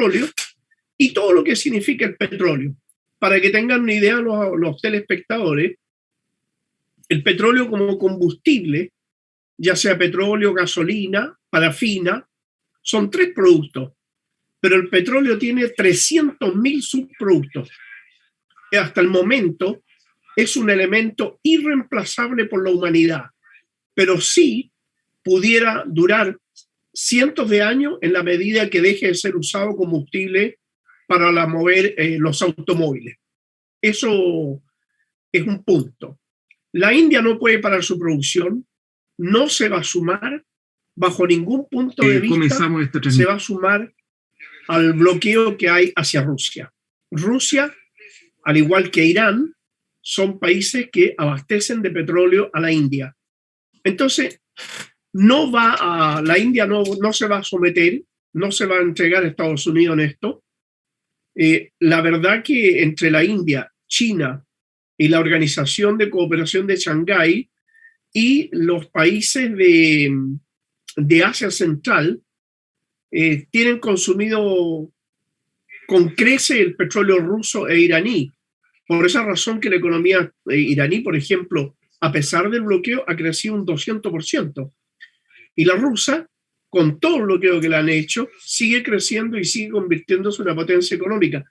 petróleo y todo lo que significa el petróleo. Para que tengan una idea los telespectadores, el petróleo como combustible, ya sea petróleo, gasolina, parafina, son 3 productos, pero el petróleo tiene 300.000 subproductos. Hasta el momento es un elemento irreemplazable por la humanidad, pero sí pudiera durar cientos de años en la medida que deje de ser usado combustible para mover los automóviles. Eso es un punto. La India no puede parar su producción, no se va a sumar bajo ningún punto de vista, se va a sumar al bloqueo que hay hacia Rusia. Rusia, al igual que Irán, son países que abastecen de petróleo a la India. Entonces, la India no se va a someter, no se va a entregar a Estados Unidos en esto. La verdad que entre la India, China y la Organización de Cooperación de Shanghái y los países de Asia Central tienen consumido con creces el petróleo ruso e iraní. Por esa razón que la economía iraní, por ejemplo, a pesar del bloqueo, ha crecido un 200%. Y la rusa, con todo el bloqueo que le han hecho, sigue creciendo y sigue convirtiéndose en una potencia económica.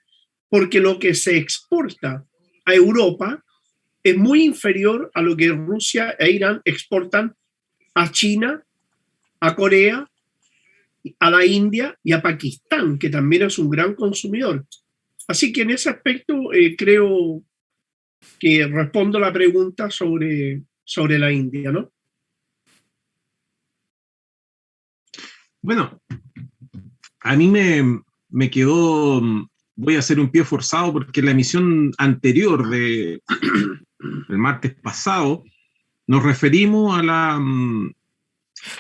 Porque lo que se exporta a Europa es muy inferior a lo que Rusia e Irán exportan a China, a Corea, a la India y a Pakistán, que también es un gran consumidor. Así que en ese aspecto creo que respondo la pregunta sobre la India, ¿no? Bueno, a mí me quedó, voy a hacer un pie forzado porque en la emisión anterior del martes pasado nos referimos a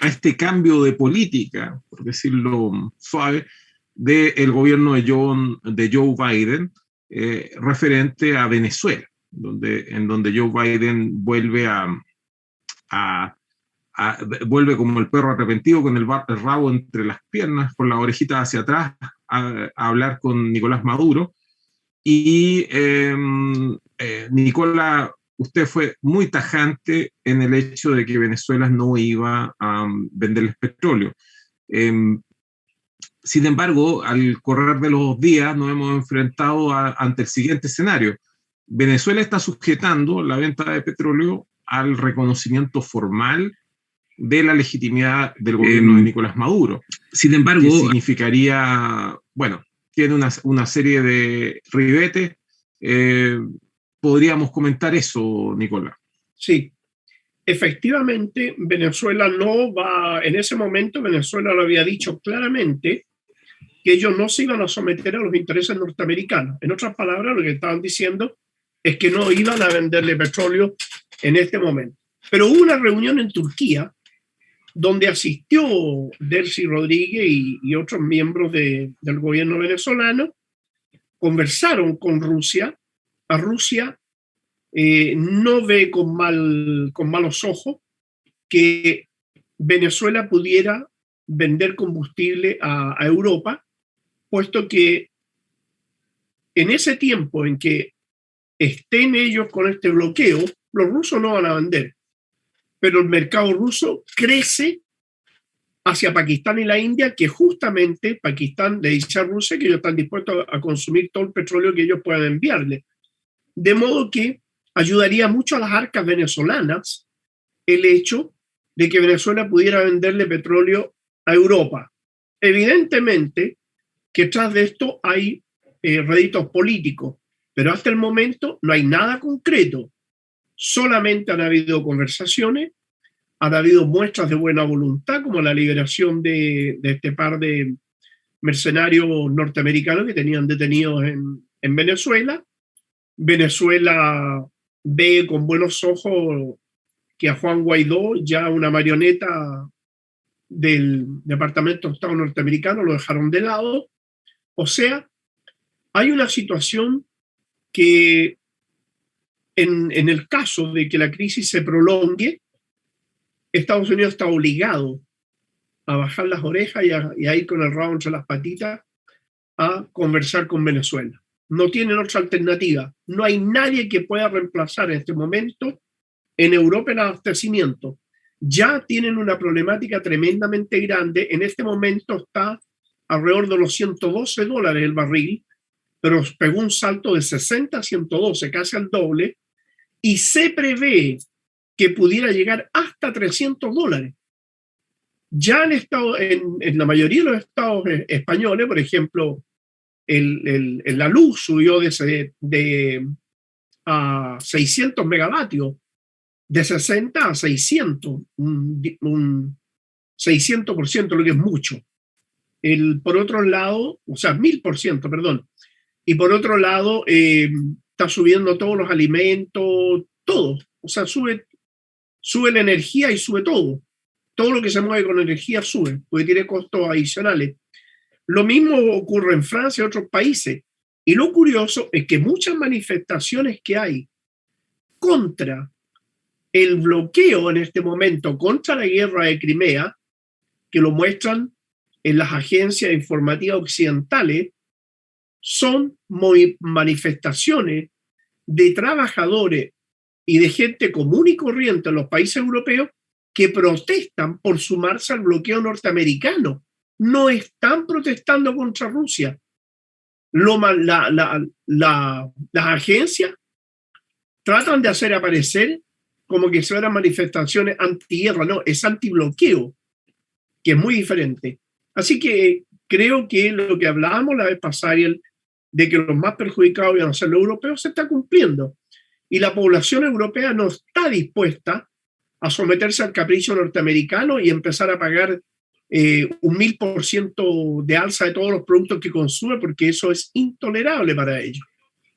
este cambio de política, por decirlo suave, del gobierno de Joe Biden referente a Venezuela, en donde Joe Biden vuelve vuelve como el perro arrepentido con el rabo entre las piernas, con las orejitas hacia atrás, a hablar con Nicolás Maduro. Y Nicolás, usted fue muy tajante en el hecho de que Venezuela no iba a venderles petróleo. Sin embargo, al correr de los días nos hemos enfrentado ante el siguiente escenario. Venezuela está sujetando la venta de petróleo al reconocimiento formal de la legitimidad del gobierno de Nicolás Maduro. Sin embargo, que significaría, bueno, tiene una serie de ribetes. ¿Podríamos comentar eso, Nicolás? Sí, efectivamente, Venezuela no va, en ese momento Venezuela lo había dicho claramente que ellos no se iban a someter a los intereses norteamericanos. En otras palabras, lo que estaban diciendo es que no iban a venderle petróleo en este momento. Pero hubo una reunión en Turquía donde asistió Delcy Rodríguez y otros miembros del gobierno venezolano, conversaron con Rusia. A Rusia no ve con malos ojos que Venezuela pudiera vender combustible a Europa, puesto que en ese tiempo en que estén ellos con este bloqueo, los rusos no van a vender. Pero el mercado ruso crece hacia Pakistán y la India, que justamente Pakistán le dice a Rusia que ellos están dispuestos a consumir todo el petróleo que ellos puedan enviarle. De modo que ayudaría mucho a las arcas venezolanas el hecho de que Venezuela pudiera venderle petróleo a Europa. Evidentemente que tras de esto hay réditos políticos, pero hasta el momento no hay nada concreto. Solamente han habido conversaciones, han habido muestras de buena voluntad, como la liberación de este par de mercenarios norteamericanos que tenían detenidos en Venezuela. Venezuela ve con buenos ojos que a Juan Guaidó, ya una marioneta del Departamento de Estado norteamericano, lo dejaron de lado. O sea, hay una situación que en el caso de que la crisis se prolongue, Estados Unidos está obligado a bajar las orejas y a ir con el rabo entre las patitas a conversar con Venezuela. No tienen otra alternativa. No hay nadie que pueda reemplazar en este momento en Europa el abastecimiento. Ya tienen una problemática tremendamente grande. En este momento está alrededor de los $112 el barril, pero pegó un salto de 60 a 112, casi al doble, y se prevé que pudiera llegar hasta $300. Ya en la mayoría de los estados españoles, por ejemplo, la luz subió a 600 megavatios, de 60 a 600, un 600%, lo que es mucho. Por otro lado, o sea, 1000%, perdón. Y por otro lado, está subiendo todos los alimentos, todo. O sea, sube la energía y sube todo. Todo lo que se mueve con energía sube, porque tiene costos adicionales. Lo mismo ocurre en Francia y otros países. Y lo curioso es que muchas manifestaciones que hay contra el bloqueo en este momento, contra la guerra de Crimea, que lo muestran en las agencias informativas occidentales, son manifestaciones de trabajadores y de gente común y corriente en los países europeos que protestan por sumarse al bloqueo norteamericano. No están protestando contra Rusia. Las agencias tratan de hacer aparecer como que fueran manifestaciones antiguerra. No, es antibloqueo, que es muy diferente. Así que creo que lo que hablábamos la vez pasada, de que los más perjudicados iban a ser los europeos, se está cumpliendo. Y la población europea no está dispuesta a someterse al capricho norteamericano y empezar a pagar un 1000% de alza de todos los productos que consume, porque eso es intolerable para ellos.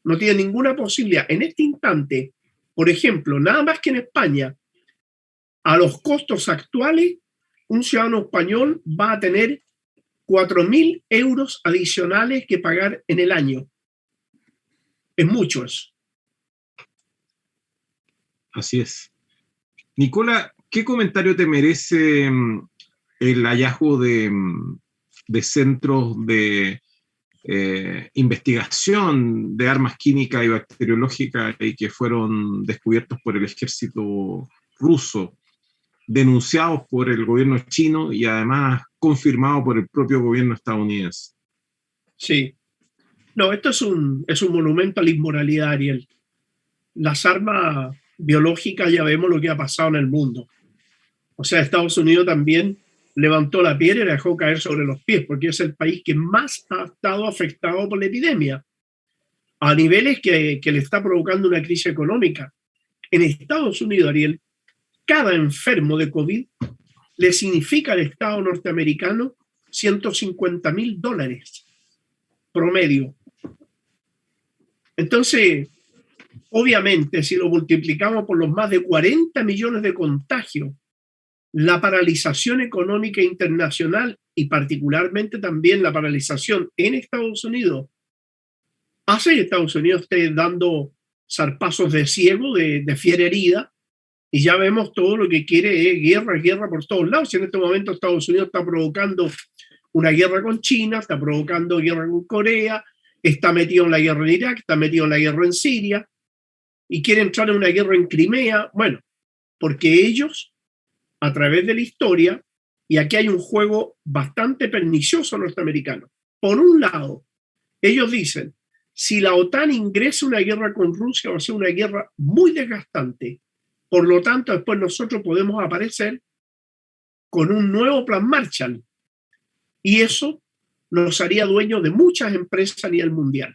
No tiene ninguna posibilidad. En este instante, por ejemplo, nada más que en España, a los costos actuales, un ciudadano español va a tener 4.000 euros adicionales que pagar en el año. Es mucho eso. Así es. Nicola, ¿qué comentario te merece el hallazgo de centros de investigación de armas químicas y bacteriológicas y que fueron descubiertos por el ejército ruso, denunciados por el gobierno chino y además confirmados por el propio gobierno estadounidense? Sí. No, esto es un monumento a la inmoralidad, Ariel. Las armas biológicas, ya vemos lo que ha pasado en el mundo. O sea, Estados Unidos también levantó la piedra y la dejó caer sobre los pies, porque es el país que más ha estado afectado por la epidemia, a niveles que le está provocando una crisis económica. En Estados Unidos, Ariel, cada enfermo de COVID le significa al Estado norteamericano $150,000 promedio. Entonces, obviamente, si lo multiplicamos por los más de 40 millones de contagios, la paralización económica internacional y particularmente también la paralización en Estados Unidos hace que Estados Unidos esté dando zarpazos de ciego, de fiera herida, y ya vemos todo lo que quiere es guerra por todos lados. Y en este momento Estados Unidos está provocando una guerra con China, está provocando guerra con Corea, está metido en la guerra en Irak, está metido en la guerra en Siria, y quiere entrar en una guerra en Crimea. Bueno, porque ellos, a través de la historia, y aquí hay un juego bastante pernicioso norteamericano. Por un lado, ellos dicen, si la OTAN ingresa una guerra con Rusia, va a ser una guerra muy desgastante. Por lo tanto, después nosotros podemos aparecer con un nuevo plan Marshall. Y eso nos haría dueños de muchas empresas a nivel mundial.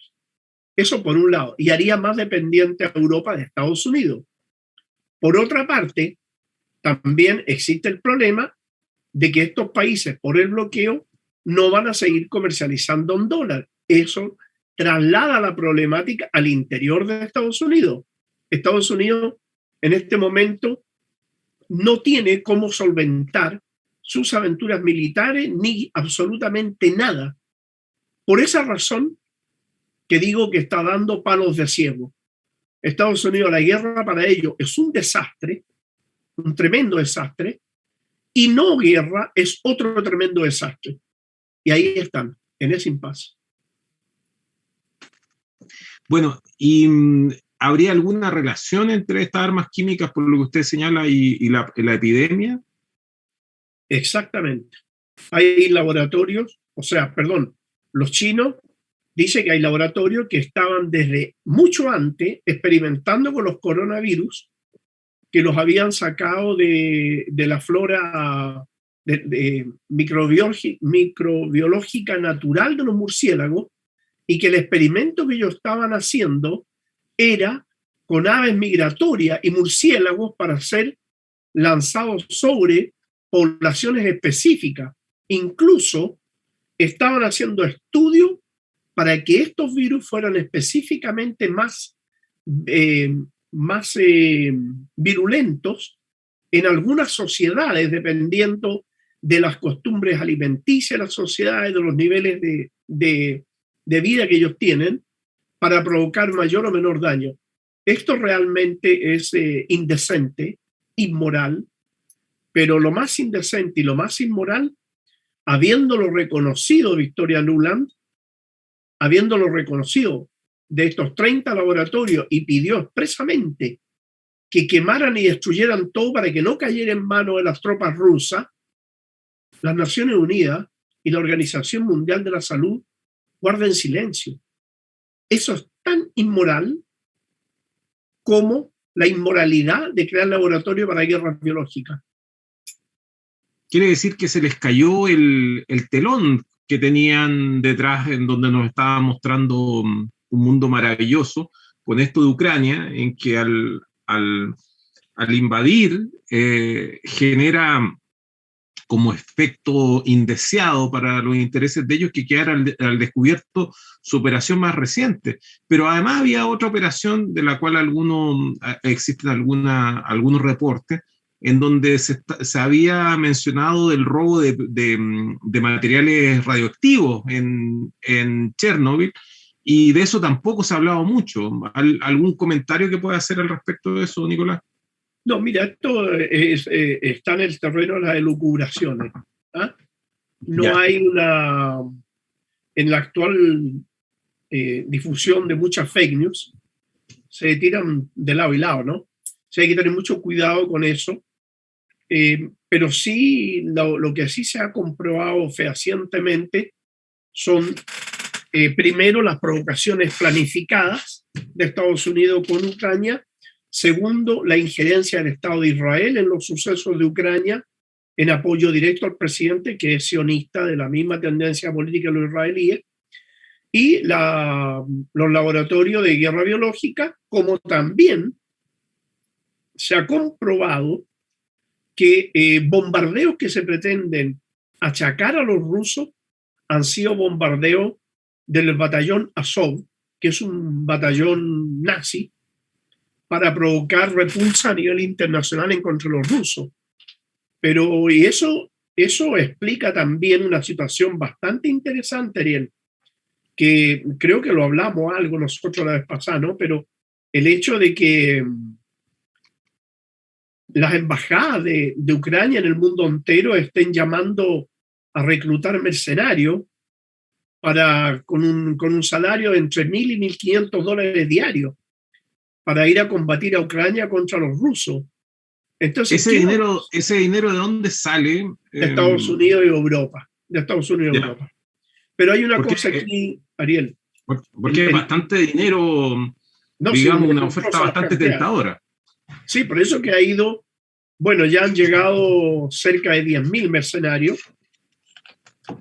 Eso por un lado. Y haría más dependiente a Europa de Estados Unidos. Por otra parte, también existe el problema de que estos países, por el bloqueo, no van a seguir comercializando en dólar. Eso traslada la problemática al interior de Estados Unidos. Estados Unidos en este momento no tiene cómo solventar sus aventuras militares ni absolutamente nada. Por esa razón que digo que está dando palos de ciego. Estados Unidos, la guerra para ellos es un desastre, un tremendo desastre, y no guerra es otro tremendo desastre. Y ahí están, en ese impasse. Bueno, y ¿habría alguna relación entre estas armas químicas, por lo que usted señala, y la epidemia? Exactamente. Hay laboratorios, o sea, perdón, los chinos dicen que hay laboratorios que estaban desde mucho antes experimentando con los coronavirus, que los habían sacado de la flora microbiológica natural de los murciélagos, y que el experimento que ellos estaban haciendo era con aves migratorias y murciélagos para ser lanzados sobre poblaciones específicas. Incluso estaban haciendo estudios para que estos virus fueran específicamente más virulentos en algunas sociedades, dependiendo de las costumbres alimenticias de las sociedades, de los niveles de vida que ellos tienen, para provocar mayor o menor daño. Esto realmente es indecente, inmoral, pero lo más indecente y lo más inmoral, habiéndolo reconocido Victoria Nuland, habiéndolo reconocido de estos 30 laboratorios, y pidió expresamente que quemaran y destruyeran todo para que no cayera en manos de las tropas rusas, las Naciones Unidas y la Organización Mundial de la Salud guardan silencio. Eso es tan inmoral como la inmoralidad de crear laboratorios para guerras biológicas. Quiere decir que se les cayó el telón que tenían detrás, en donde nos estaba mostrando un mundo maravilloso, con esto de Ucrania, en que al invadir genera como efecto indeseado para los intereses de ellos que quedara al descubierto su operación más reciente. Pero además había otra operación de la cual existen algunos reportes, en donde se había mencionado del robo de materiales radioactivos en Chernobyl, y de eso tampoco se ha hablado mucho. ¿Algún comentario que pueda hacer al respecto de eso, Nicolás? No, mira, esto está en el terreno de las elucubraciones. ¿Ah? No Ya. hay en la actual difusión de muchas fake news, se tiran de lado y lado, ¿no? O sea, hay que tener mucho cuidado con eso. Pero sí, lo que sí se ha comprobado fehacientemente son, primero, las provocaciones planificadas de Estados Unidos con Ucrania. Segundo, la injerencia del Estado de Israel en los sucesos de Ucrania, en apoyo directo al presidente, que es sionista de la misma tendencia política de los israelíes. Y los laboratorios de guerra biológica, como también se ha comprobado que bombardeos que se pretenden achacar a los rusos han sido bombardeos del batallón Azov, que es un batallón nazi, para provocar repulsa a nivel internacional en contra de los rusos. Pero y eso explica también una situación bastante interesante, Ariel, que creo que lo hablamos algo nosotros la vez pasada, ¿no? Pero el hecho de que las embajadas de Ucrania en el mundo entero estén llamando a reclutar mercenarios con un salario de entre $1,000 y $1,500 diarios para ir a combatir a Ucrania contra los rusos. Entonces, ¿Ese dinero de dónde sale? De Estados Unidos y Europa. De Estados Unidos y Europa. Pero hay una cosa aquí, Ariel. Porque es bastante dinero, no, digamos, sí, una oferta bastante tentadora. Sí, por eso que ha ido, bueno, ya han llegado cerca de 10.000 mercenarios.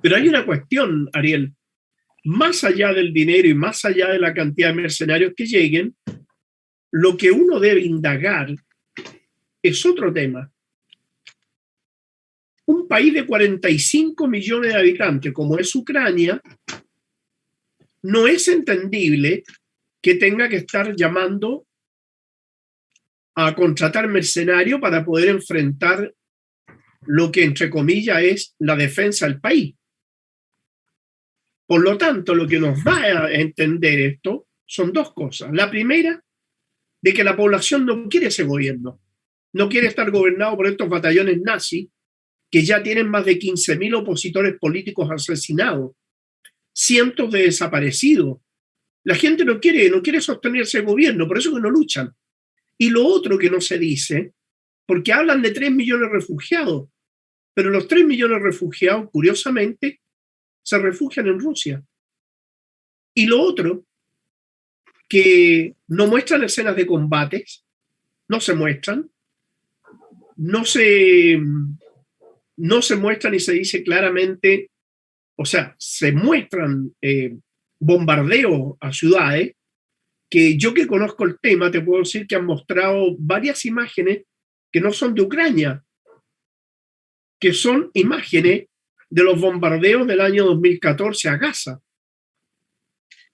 Pero hay una cuestión, Ariel. Más allá del dinero y más allá de la cantidad de mercenarios que lleguen, lo que uno debe indagar es otro tema. Un país de 45 millones de habitantes como es Ucrania, no es entendible que tenga que estar llamando a contratar mercenarios para poder enfrentar lo que, entre comillas, es la defensa del país. Por lo tanto, lo que nos va a entender esto son dos cosas. La primera, de que la población no quiere ese gobierno, no quiere estar gobernado por estos batallones nazis que ya tienen más de 15.000 opositores políticos asesinados, cientos de desaparecidos, La gente no quiere sostener ese gobierno, por eso que no luchan. Y lo otro que no se dice, porque hablan de 3 millones de refugiados, pero los 3 millones de refugiados, curiosamente, se refugian en Rusia. Y lo otro, que no muestran escenas de combates, no se muestran, no se muestran y se dice claramente, o sea, se muestran bombardeos a ciudades, que yo que conozco el tema, te puedo decir que han mostrado varias imágenes que no son de Ucrania, que son imágenes de los bombardeos del año 2014 a Gaza.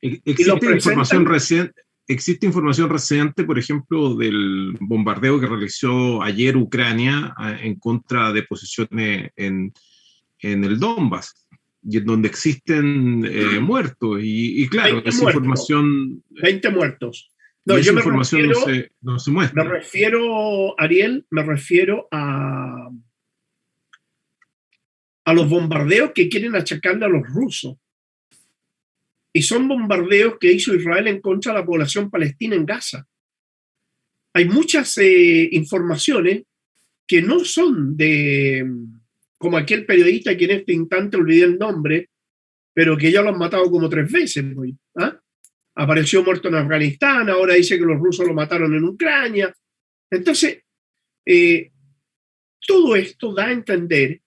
¿Existe información reciente, por ejemplo, del bombardeo que realizó ayer Ucrania en contra de posiciones en el Donbass, y en donde existen muertos? Y claro, esa información... 20 muertos. No, yo información no se muestra. Ariel, me refiero a los bombardeos que quieren achacarle a los rusos. Y son bombardeos que hizo Israel en contra de la población palestina en Gaza. Hay muchas informaciones que no son como aquel periodista que en este instante olvidé el nombre, pero que ya lo han matado como 3 veces. ¿Ah? Apareció muerto en Afganistán, ahora dice que los rusos lo mataron en Ucrania. Entonces, todo esto da a entender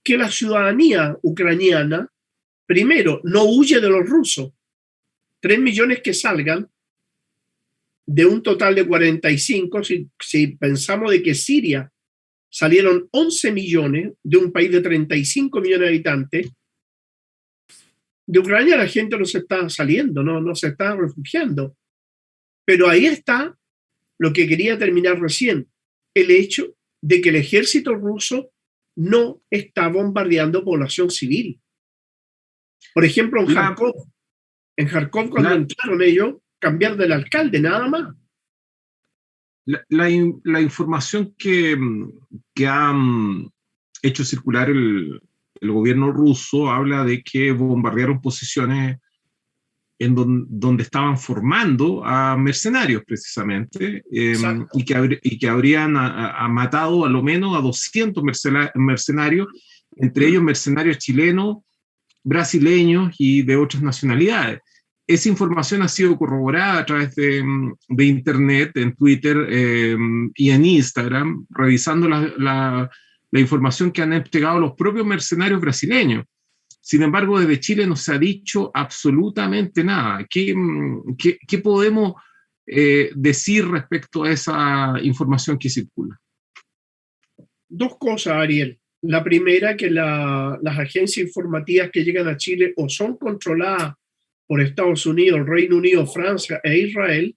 que la ciudadanía ucraniana, primero, no huye de los rusos. 3 millones que salgan de un total de 45, si pensamos de que Siria salieron 11 millones de un país de 35 millones de habitantes, de Ucrania la gente no se está saliendo, no se está refugiando. Pero ahí está lo que quería terminar recién, el hecho de que el ejército ruso no está bombardeando población civil. Por ejemplo, en Kharkov cuando entraron ellos, cambiar del alcalde, nada más. La información que ha hecho circular el gobierno ruso habla de que bombardearon posiciones en donde estaban formando a mercenarios precisamente, y que habrían matado a lo menos a 200 mercenarios, entre ellos mercenarios chilenos, brasileños y de otras nacionalidades. Esa información ha sido corroborada a través de Internet, en Twitter y en Instagram, revisando la información que han entregado los propios mercenarios brasileños. Sin embargo, desde Chile no se ha dicho absolutamente nada. ¿Qué podemos decir respecto a esa información que circula? 2 cosas, Ariel. La primera, que las agencias informativas que llegan a Chile o son controladas por Estados Unidos, Reino Unido, Francia e Israel.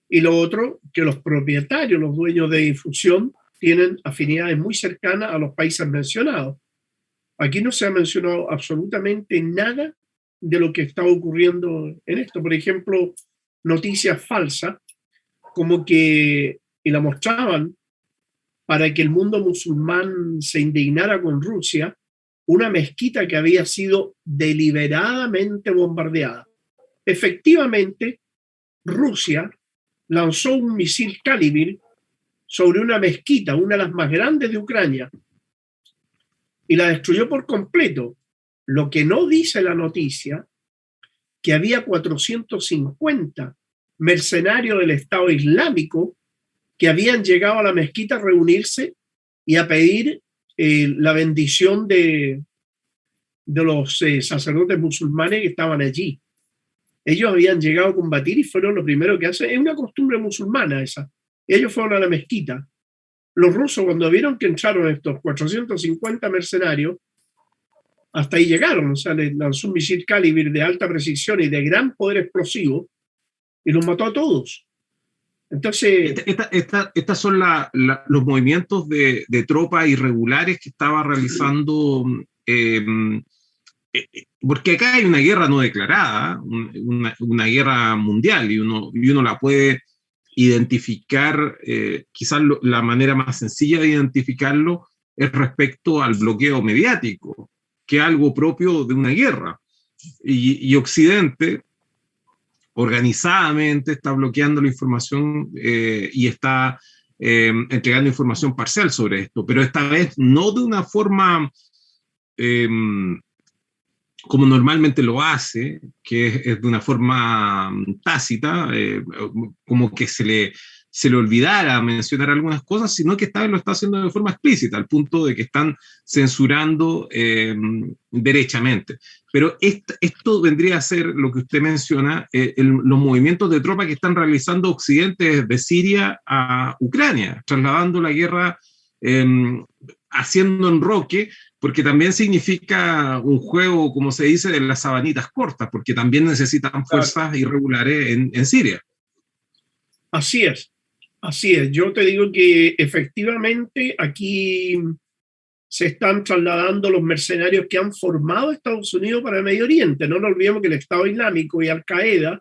Y lo otro, que los propietarios, los dueños de difusión, tienen afinidades muy cercanas a los países mencionados. Aquí no se ha mencionado absolutamente nada de lo que está ocurriendo en esto. Por ejemplo, noticias falsas, como que, y la mostraban para que el mundo musulmán se indignara con Rusia, una mezquita que había sido deliberadamente bombardeada. Efectivamente, Rusia lanzó un misil Kalibr sobre una mezquita, una de las más grandes de Ucrania, y la destruyó por completo. Lo que no dice la noticia, que había 450 mercenarios del Estado Islámico que habían llegado a la mezquita a reunirse y a pedir la bendición de los sacerdotes musulmanes que estaban allí. Ellos habían llegado a combatir y fueron lo primero que hacen. Es una costumbre musulmana esa. Ellos fueron a la mezquita. Los rusos, cuando vieron que entraron estos 450 mercenarios, hasta ahí llegaron. O sea, les lanzó un misil Kalibr de alta precisión y de gran poder explosivo y los mató a todos. Entonces, estas son los movimientos de tropas irregulares que estaba realizando, porque acá hay una guerra no declarada, una guerra mundial, y uno la puede identificar, quizás la manera más sencilla de identificarlo es respecto al bloqueo mediático, que es algo propio de una guerra. y Occidente organizadamente está bloqueando la información y está entregando información parcial sobre esto, pero esta vez no de una forma como normalmente lo hace, que es de una forma tácita, como que se le olvidara mencionar algunas cosas, sino que esta vez lo está haciendo de forma explícita, al punto de que están censurando derechamente. Pero esto vendría a ser lo que usted menciona, los movimientos de tropas que están realizando Occidente desde Siria a Ucrania, trasladando la guerra, haciendo enroque, porque también significa un juego, como se dice, de las sabanitas cortas, porque también necesitan fuerzas irregulares en Siria. Así es, así es. Yo te digo que efectivamente aquí se están trasladando los mercenarios que han formado Estados Unidos para el Medio Oriente. No nos olvidemos que el Estado Islámico y Al-Qaeda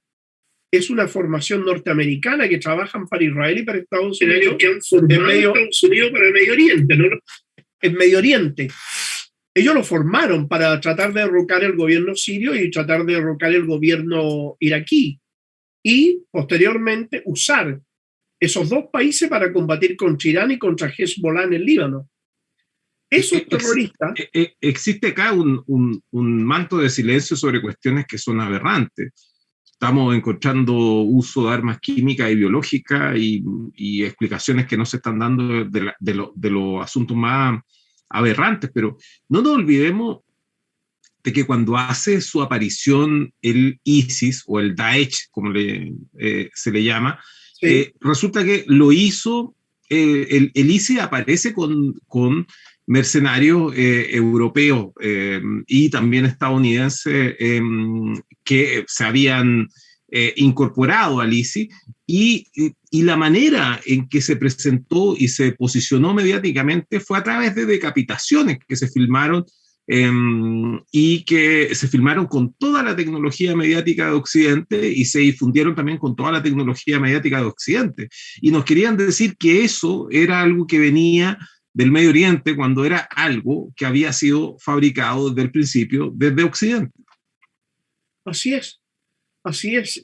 es una formación norteamericana que trabajan para Israel y para Estados Unidos, que han formado Estados Unidos para el Medio Oriente, ¿no? El Medio Oriente. Ellos lo formaron para tratar de derrocar el gobierno sirio y tratar de derrocar el gobierno iraquí. Y posteriormente usar esos dos países para combatir contra Irán y contra Hezbollah en el Líbano. Esos terroristas... Existe acá un manto de silencio sobre cuestiones que son aberrantes. Estamos encontrando uso de armas químicas y biológicas y explicaciones que no se están dando de los asuntos más aberrantes, pero no nos olvidemos de que cuando hace su aparición el ISIS o el Daesh, como se le llama, sí, resulta que lo hizo, el ISIS aparece con mercenarios europeos y también estadounidenses que se habían incorporado al ISIS, y la manera en que se presentó y se posicionó mediáticamente fue a través de decapitaciones que se filmaron y que se filmaron con toda la tecnología mediática de Occidente y se difundieron también con toda la tecnología mediática de Occidente. Y nos querían decir que eso era algo que venía del Medio Oriente cuando era algo que había sido fabricado desde el principio desde Occidente. Así es, así es.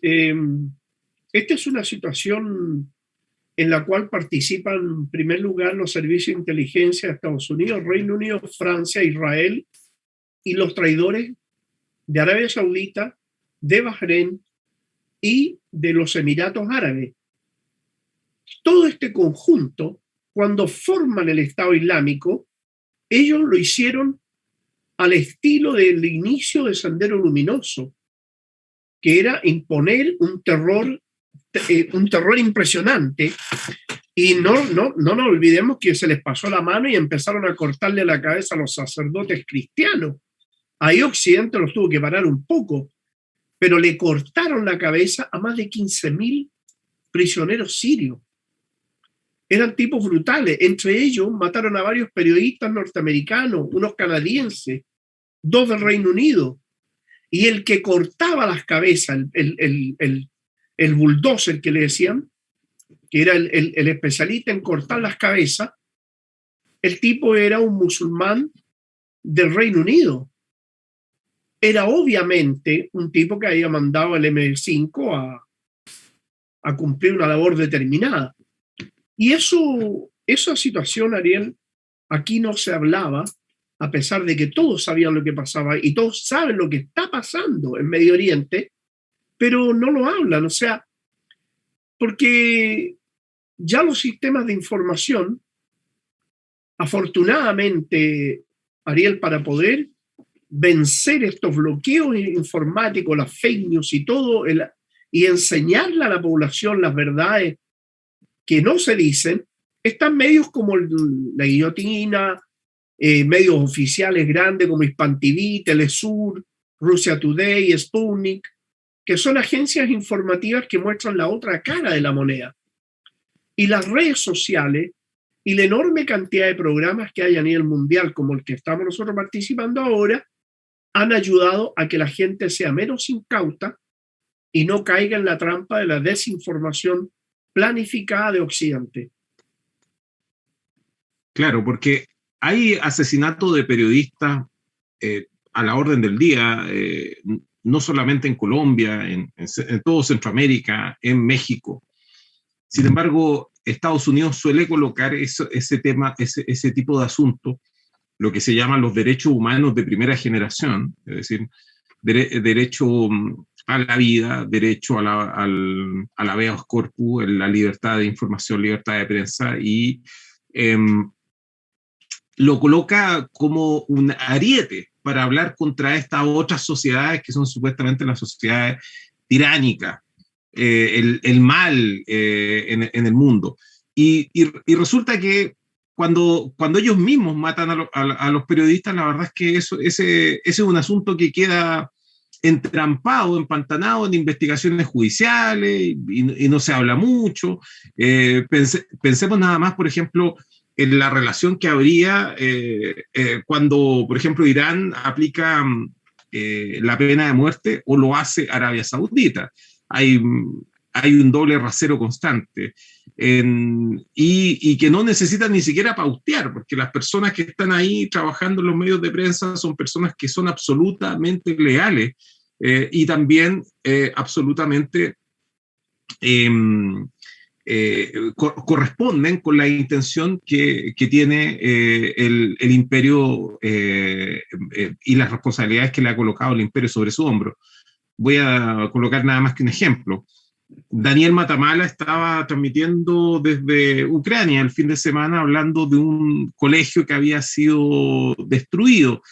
Esta es una situación en la cual participan en primer lugar los servicios de inteligencia de Estados Unidos, Reino Unido, Francia, Israel y los traidores de Arabia Saudita, de Bahrein y de los Emiratos Árabes. Todo este conjunto, cuando forman el Estado Islámico, ellos lo hicieron al estilo del inicio de Sendero Luminoso, que era imponer un terror impresionante. Y no nos olvidemos que se les pasó la mano y empezaron a cortarle la cabeza a los sacerdotes cristianos. Ahí Occidente los tuvo que parar un poco, pero le cortaron la cabeza a más de 15.000 prisioneros sirios. Eran tipos brutales. Entre ellos mataron a varios periodistas norteamericanos, unos canadienses, 2 del Reino Unido. Y el que cortaba las cabezas, el bulldozer que le decían, que era el especialista en cortar las cabezas, el tipo era un musulmán del Reino Unido. Era obviamente un tipo que había mandado el M5 a cumplir una labor determinada. Y esa situación, Ariel, aquí no se hablaba, a pesar de que todos sabían lo que pasaba y todos saben lo que está pasando en Medio Oriente, pero no lo hablan, o sea, porque ya los sistemas de información, afortunadamente, Ariel, para poder vencer estos bloqueos informáticos, las fake news y todo, y enseñarle a la población las verdades que no se dicen, están medios como La Guillotina, medios oficiales grandes como Hispan TV, Telesur, Russia Today, Sputnik, que son agencias informativas que muestran la otra cara de la moneda. Y las redes sociales y la enorme cantidad de programas que hay a nivel mundial, como el que estamos nosotros participando ahora, han ayudado a que la gente sea menos incauta y no caiga en la trampa de la desinformación planificada de Occidente. Claro, porque hay asesinatos de periodistas a la orden del día. no solamente en Colombia, en todo Centroamérica, en México. Sin embargo, Estados Unidos suele colocar ese tipo de asuntos, lo que se llaman los derechos humanos de primera generación, es decir, derecho a la vida, derecho al habeas corpus, la libertad de información, libertad de prensa, y lo coloca como un ariete para hablar contra estas otras sociedades que son supuestamente las sociedades tiránicas, el mal en el mundo. Y resulta que cuando ellos mismos matan a los periodistas, la verdad es que ese es un asunto que queda entrampado, empantanado en investigaciones judiciales y no se habla mucho. Pensemos nada más, por ejemplo, en la relación que habría cuando, por ejemplo, Irán aplica la pena de muerte o lo hace Arabia Saudita. Hay un doble rasero constante y que no necesitan ni siquiera pautear, porque las personas que están ahí trabajando en los medios de prensa son personas que son absolutamente leales y también absolutamente corresponden con la intención que tiene el imperio y las responsabilidades que le ha colocado el imperio sobre su hombro. Voy a colocar nada más que un ejemplo. Daniel Matamala estaba transmitiendo desde Ucrania el fin de semana hablando de un colegio que había sido destruido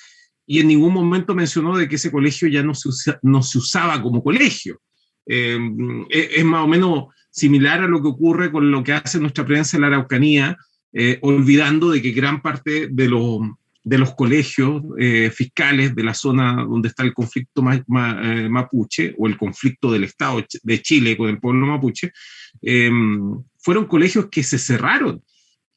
y en ningún momento mencionó de que ese colegio ya no se usaba como colegio. Es más o menos similar a lo que ocurre con lo que hace nuestra prensa en la Araucanía, olvidando de que gran parte de los colegios fiscales de la zona donde está el conflicto mapuche o el conflicto del Estado de Chile con el pueblo mapuche, fueron colegios que se cerraron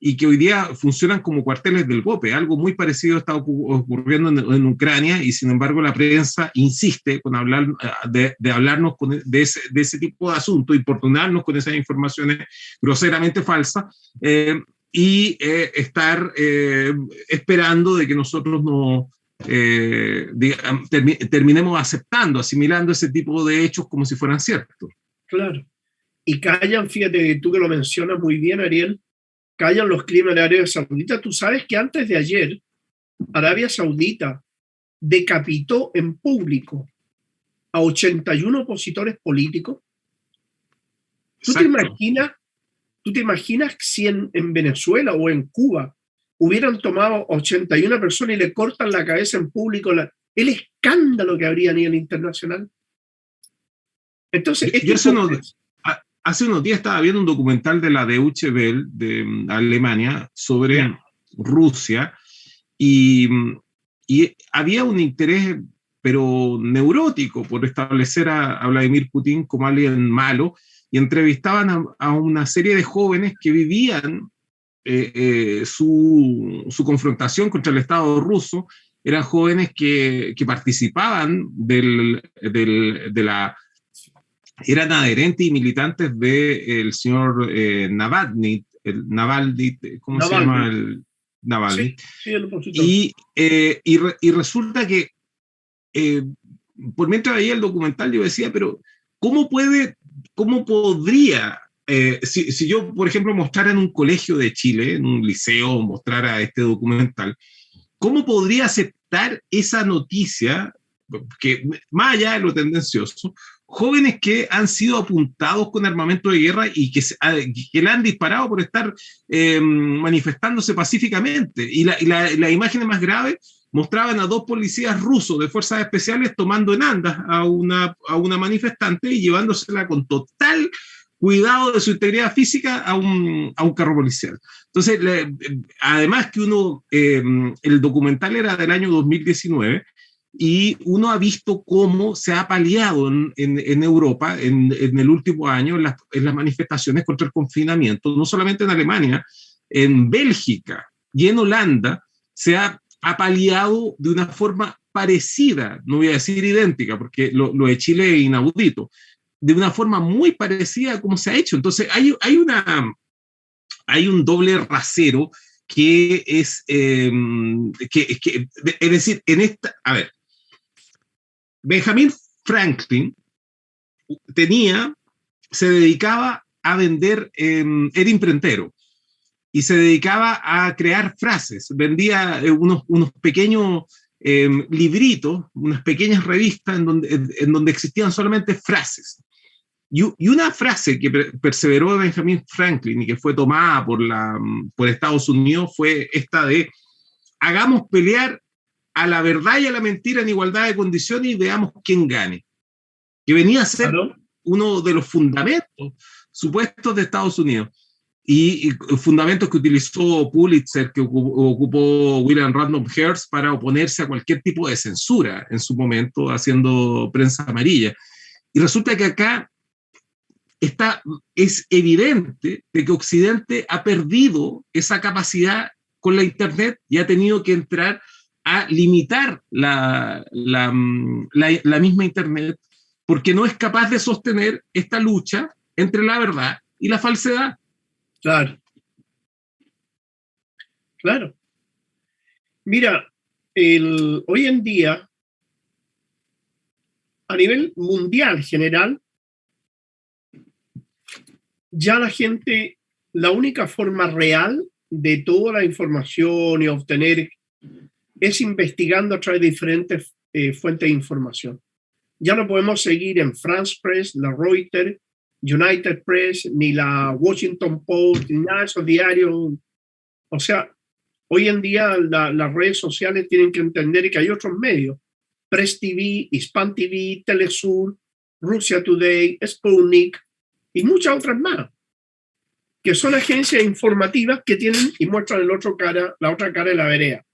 y que hoy día funcionan como cuarteles del GOPE. Algo muy parecido está ocurriendo en Ucrania y sin embargo la prensa insiste con hablar, de hablarnos de ese tipo de asuntos, importunarnos con esas informaciones groseramente falsas y estar esperando de que nosotros terminemos aceptando, asimilando ese tipo de hechos como si fueran ciertos. Claro. Y callan, fíjate, tú que lo mencionas muy bien, Ariel, callan los crímenes de Arabia Saudita. Tú sabes que antes de ayer, Arabia Saudita decapitó en público a 81 opositores políticos. ¿Tú te imaginas si en Venezuela o en Cuba hubieran tomado 81 personas y le cortan la cabeza en público? El escándalo que habría a nivel internacional. Entonces, hace unos días estaba viendo un documental de la Deutsche Welle de Alemania sobre Rusia y había un interés, pero neurótico, por establecer a Vladimir Putin como alguien malo y entrevistaban a una serie de jóvenes que vivían su confrontación contra el Estado ruso. Eran jóvenes que participaban eran adherentes y militantes del señor Navalny, ¿cómo se llama? Navalny. Sí, el opositor. Y resulta que por mientras veía el documental yo decía, pero ¿cómo podría, si yo, por ejemplo, mostrara en un colegio de Chile, en un liceo, mostrara este documental, ¿cómo podría aceptar esa noticia que, más allá de lo tendencioso, jóvenes que han sido apuntados con armamento de guerra y que le han disparado por estar manifestándose pacíficamente? Y la imagen más grave mostraban a 2 policías rusos de fuerzas especiales tomando en andas a una manifestante y llevándosela con total cuidado de su integridad física a un carro policial. Entonces, además que el documental era del año 2019, y uno ha visto cómo se ha paliado en Europa en el último año en las manifestaciones contra el confinamiento, no solamente en Alemania, en Bélgica y en Holanda se ha paliado de una forma parecida, no voy a decir idéntica, porque lo de Chile es inaudito, de una forma muy parecida a cómo se ha hecho. Entonces hay un doble rasero que es, es decir, a ver, Benjamín Franklin se dedicaba a vender, era imprentero, y se dedicaba a crear frases, vendía unos pequeños libritos, unas pequeñas revistas en donde existían solamente frases. Y una frase que perseveró Benjamin Franklin y que fue tomada por Estados Unidos fue esta de: hagamos pelear a la verdad y a la mentira en igualdad de condiciones y veamos quién gane. Que venía a ser uno de los fundamentos supuestos de Estados Unidos. Y fundamentos que utilizó Pulitzer, que ocupó William Randolph Hearst para oponerse a cualquier tipo de censura en su momento, haciendo prensa amarilla. Y resulta que acá es evidente de que Occidente ha perdido esa capacidad con la Internet y ha tenido que entrar a limitar la misma Internet, porque no es capaz de sostener esta lucha entre la verdad y la falsedad. Claro. Claro. Mira, hoy en día, a nivel mundial general, ya la gente, la única forma real de toda la información y obtener es investigando a través de diferentes fuentes de información. Ya no podemos seguir en France Press, la Reuters, United Press, ni la Washington Post, ni nada de esos diarios. O sea, hoy en día las redes sociales tienen que entender que hay otros medios. Press TV, Hispan TV, Telesur, Russia Today, Sputnik y muchas otras más, que son agencias informativas que tienen y muestran la otra cara de la vereda.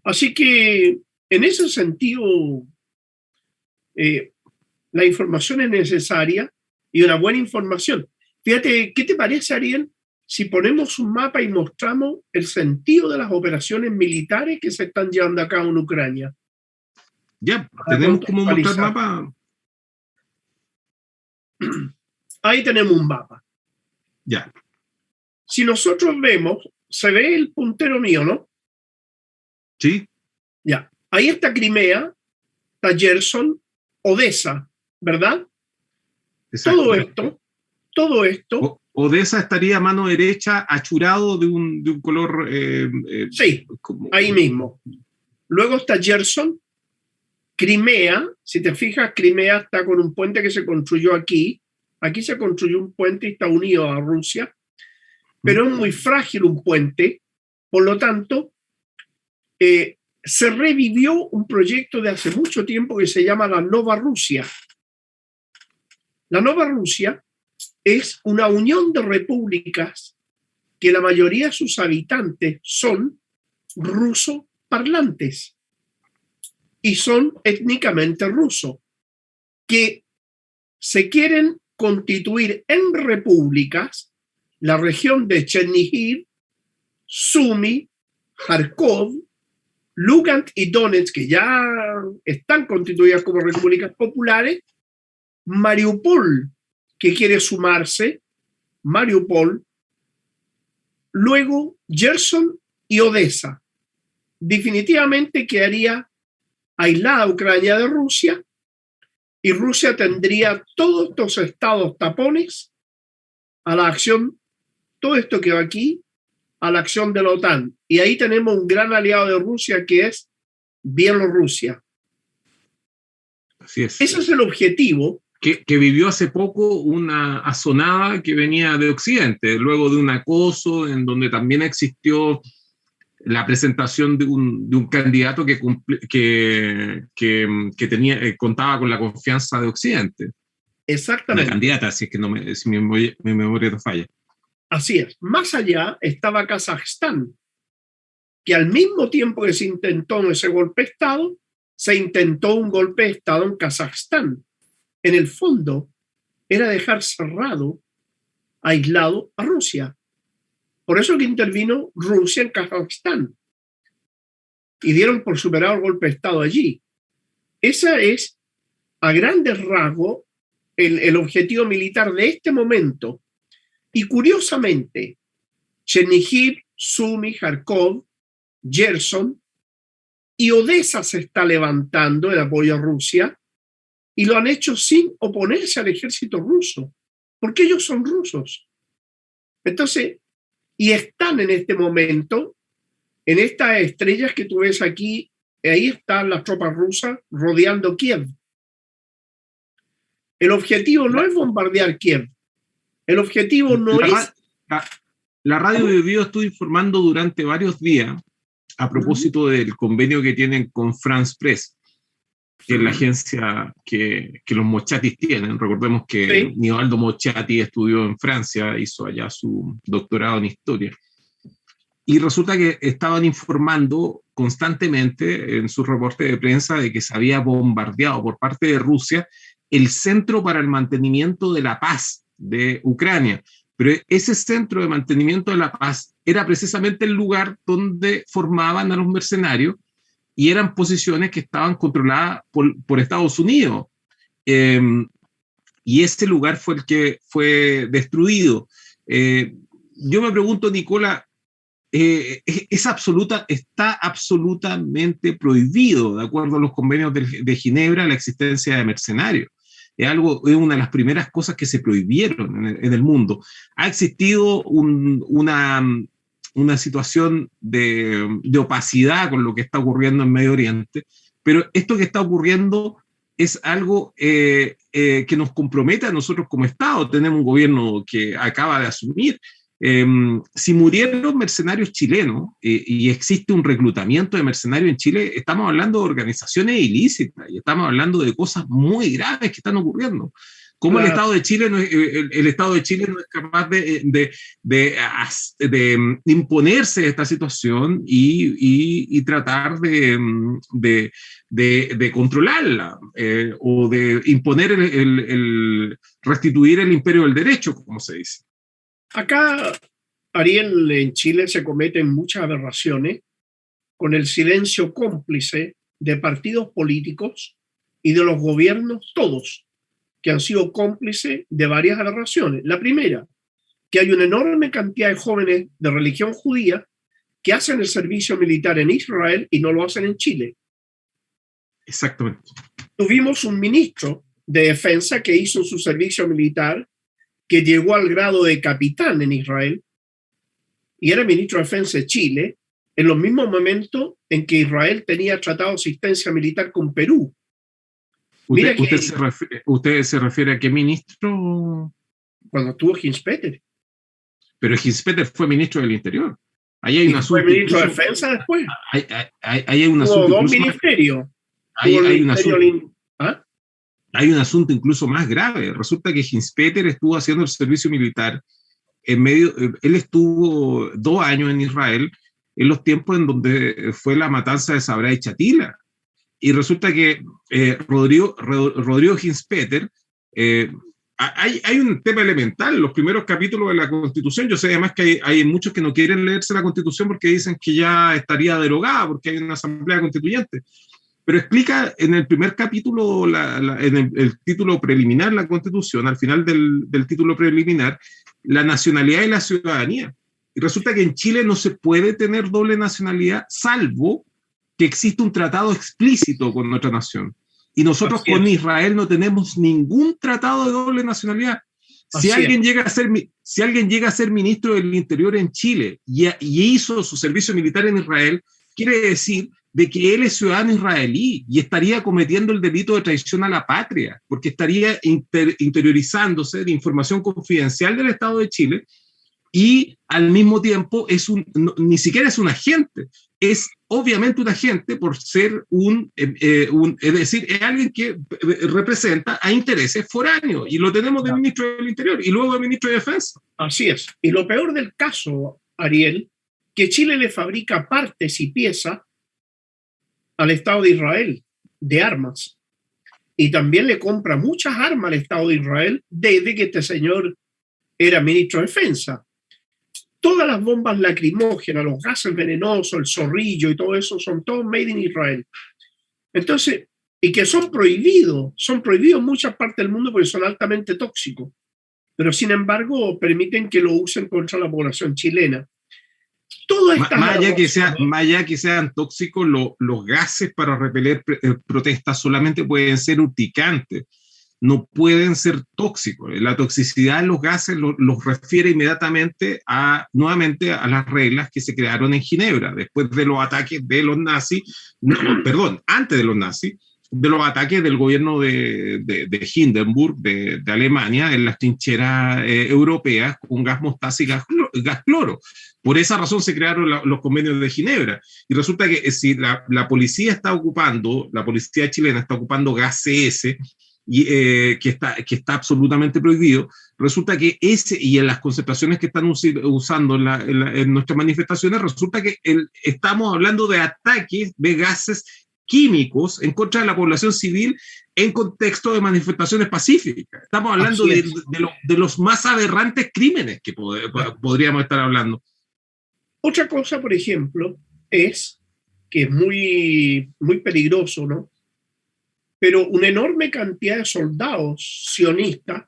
Así que, en ese sentido, la información es necesaria y una buena información. Fíjate, ¿qué te parece, Ariel, si ponemos un mapa y mostramos el sentido de las operaciones militares que se están llevando a cabo en Ucrania? Ya, tenemos como mostrar mapa. Ahí tenemos un mapa. Ya. Si nosotros vemos, se ve el puntero mío, ¿no? Sí. Ya. Ahí está Crimea, está Gerson, Odessa, ¿verdad? Exacto. Todo esto. Odessa estaría a mano derecha, achurado de un color. Sí, ahí mismo. Luego está Gerson. Crimea, si te fijas, Crimea está con un puente que se construyó aquí. Aquí se construyó un puente y está unido a Rusia, pero es muy frágil un puente. Por lo tanto, se revivió un proyecto de hace mucho tiempo que se llama la Nova Rusia. La Nova Rusia es una unión de repúblicas que la mayoría de sus habitantes son ruso parlantes y son étnicamente rusos, que se quieren constituir en repúblicas. La región de Chernihiv, Sumy, Kharkov, Lugansk y Donetsk, que ya están constituidas como repúblicas populares, Mariupol, que quiere sumarse, Mariupol, luego Gerson y Odessa. Definitivamente quedaría aislada Ucrania de Rusia y Rusia tendría todos estos estados tapones a la acción, todo esto que va aquí, a la acción de la OTAN. Y ahí tenemos un gran aliado de Rusia que es Bielorrusia. Así es. Ese es el objetivo. Que vivió hace poco una asonada que venía de Occidente, luego de un acoso en donde también existió la presentación de un candidato que contaba con la confianza de Occidente. Exactamente. Una candidata, si es que si mi memoria no falla. Así es. Más allá estaba Kazajstán, que al mismo tiempo que se intentó ese golpe de Estado, se intentó un golpe de Estado en Kazajstán. En el fondo, era dejar cerrado, aislado a Rusia. Por eso que intervino Rusia en Kazajstán y dieron por superado el golpe de Estado allí. Ese es, a grandes rasgos, el objetivo militar de este momento. Y curiosamente, Chernihiv, Sumy, Kharkov, Gerson y Odessa se está levantando en apoyo a Rusia, y lo han hecho sin oponerse al ejército ruso, porque ellos son rusos. Entonces, y están en este momento, en estas estrellas que tú ves aquí, ahí están las tropas rusas rodeando Kiev. El objetivo no es bombardear Kiev. El objetivo no es... La radio de Bio estuvo informando durante varios días a propósito del convenio que tienen con France Press, que es la agencia que los Mochatis tienen. Recordemos que Nivaldo Mochati estudió en Francia, hizo allá su doctorado en historia. Y resulta que estaban informando constantemente en sus reportes de prensa de que se había bombardeado por parte de Rusia el Centro para el Mantenimiento de la Paz de Ucrania. Pero ese Centro de Mantenimiento de la Paz era precisamente el lugar donde formaban a los mercenarios, y eran posiciones que estaban controladas por Estados Unidos. Y ese lugar fue el que fue destruido. Yo me pregunto, Nicola, está absolutamente prohibido, de acuerdo a los convenios de Ginebra, la existencia de mercenarios. Es una de las primeras cosas que se prohibieron en el mundo. Ha existido una situación de opacidad con lo que está ocurriendo en Medio Oriente, pero esto que está ocurriendo es algo que nos compromete a nosotros como Estado. Tenemos un gobierno que acaba de asumir. Si murieron mercenarios chilenos y existe un reclutamiento de mercenarios en Chile, estamos hablando de organizaciones ilícitas y estamos hablando de cosas muy graves que están ocurriendo. ¿Cómo el Estado de Chile el Estado de Chile no es capaz de imponerse esta situación y tratar de controlarla o de imponer restituir el imperio del derecho, como se dice? Acá, Ariel, en Chile se cometen muchas aberraciones con el silencio cómplice de partidos políticos y de los gobiernos, todos, que han sido cómplices de varias aberraciones. La primera, que hay una enorme cantidad de jóvenes de religión judía que hacen el servicio militar en Israel y no lo hacen en Chile. Exactamente. Tuvimos un ministro de defensa que hizo su servicio militar, que llegó al grado de capitán en Israel, y era ministro de Defensa de Chile, en los mismos momentos en que Israel tenía tratado de asistencia militar con Perú. ¿Usted se refiere a qué ministro? Cuando estuvo Hinspeter. Pero Hinspeter fue ministro del Interior. Ahí hay un asunto. Fue ministro de Defensa después. Ahí hay un asunto. Hubo dos ministerios. Hay un asunto incluso más grave. Resulta que Hinspeter estuvo haciendo el servicio militar él estuvo 2 años en Israel en los tiempos en donde fue la matanza de Sabra y Chatila. Y resulta que Rodrigo Hinspeter, hay un tema elemental en los primeros capítulos de la Constitución. Yo sé además que hay muchos que no quieren leerse la Constitución porque dicen que ya estaría derogada porque hay una asamblea constituyente. Pero explica en el primer capítulo, en el título preliminar, la Constitución, al final del título preliminar, la nacionalidad y la ciudadanía. Y resulta que en Chile no se puede tener doble nacionalidad, salvo que existe un tratado explícito con otra nación. Y nosotros con Israel no tenemos ningún tratado de doble nacionalidad. Si alguien llega a ser ministro del Interior en Chile y hizo su servicio militar en Israel, quiere decir de que él es ciudadano israelí y estaría cometiendo el delito de traición a la patria, porque estaría interiorizándose de información confidencial del Estado de Chile y al mismo tiempo ni siquiera es un agente, es obviamente un agente por ser es decir, es alguien que representa a intereses foráneos, y lo tenemos de ministro del Interior y luego de ministro de Defensa. Así es. Y lo peor del caso, Ariel, que Chile le fabrica partes y piezas al Estado de Israel de armas, y también le compra muchas armas al Estado de Israel desde que este señor era ministro de Defensa. Todas las bombas lacrimógenas, los gases venenosos, el zorrillo y todo eso son todos made in Israel. Entonces, y que son prohibidos en muchas partes del mundo porque son altamente tóxicos, pero sin embargo permiten que lo usen contra la población chilena. Todas estas Más allá que sean tóxicos, los gases para repeler protestas solamente pueden ser urticantes, no pueden ser tóxicos. La toxicidad de los gases los refiere inmediatamente nuevamente a las reglas que se crearon en Ginebra, después de los ataques de los nazis, antes de los nazis, de los ataques del gobierno de Hindenburg, de Alemania, en las trincheras europeas con gas mostaza y gas cloro. Por esa razón se crearon los convenios de Ginebra. Y resulta que si la policía chilena está ocupando gas CS, que está absolutamente prohibido, resulta que y en las concentraciones que están usando en nuestras manifestaciones, resulta que estamos hablando de ataques de gases químicos en contra de la población civil en contexto de manifestaciones pacíficas. Estamos hablando de los más aberrantes crímenes que podríamos estar hablando. Otra cosa, por ejemplo, es que es muy, muy peligroso, ¿no? Pero una enorme cantidad de soldados sionistas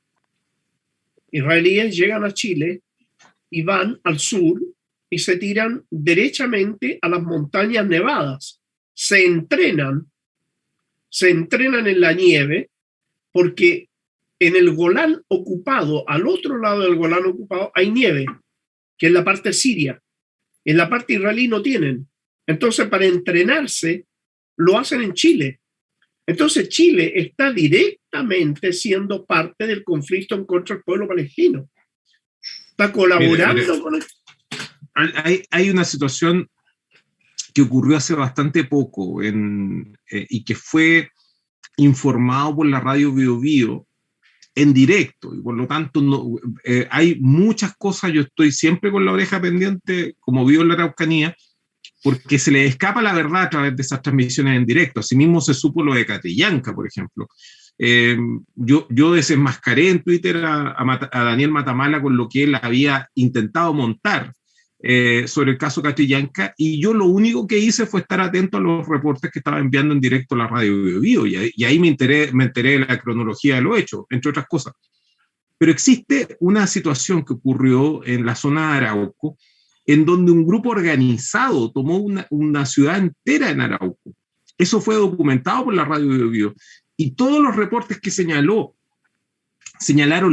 israelíes llegan a Chile y van al sur y se tiran derechamente a las montañas nevadas. Se entrenan en la nieve, porque en el Golán ocupado, al otro lado del Golán ocupado, hay nieve, que es la parte siria. En la parte israelí no tienen. Entonces, para entrenarse, lo hacen en Chile. Entonces, Chile está directamente siendo parte del conflicto en contra del pueblo palestino. Está colaborando con el... Hay una situación que ocurrió hace bastante poco y que fue informado por la radio Bio Bio en directo, y por lo tanto hay muchas cosas. Yo estoy siempre con la oreja pendiente, como vivo en la Araucanía, porque se le escapa la verdad a través de esas transmisiones en directo. Asimismo se supo lo de Catrillanca, por ejemplo. Yo desenmascaré en Twitter a Daniel Matamala con lo que él había intentado montar sobre el caso Catrillanca, y yo lo único que hice fue estar atento a los reportes que estaba enviando en directo la radio Bio Bio, y ahí me enteré de la cronología de los hechos, entre otras cosas. Pero existe una situación que ocurrió en la zona de Arauco, en donde un grupo organizado tomó una ciudad entera en Arauco. Eso fue documentado por la radio Bio Bio, y todos los reportes que señalaron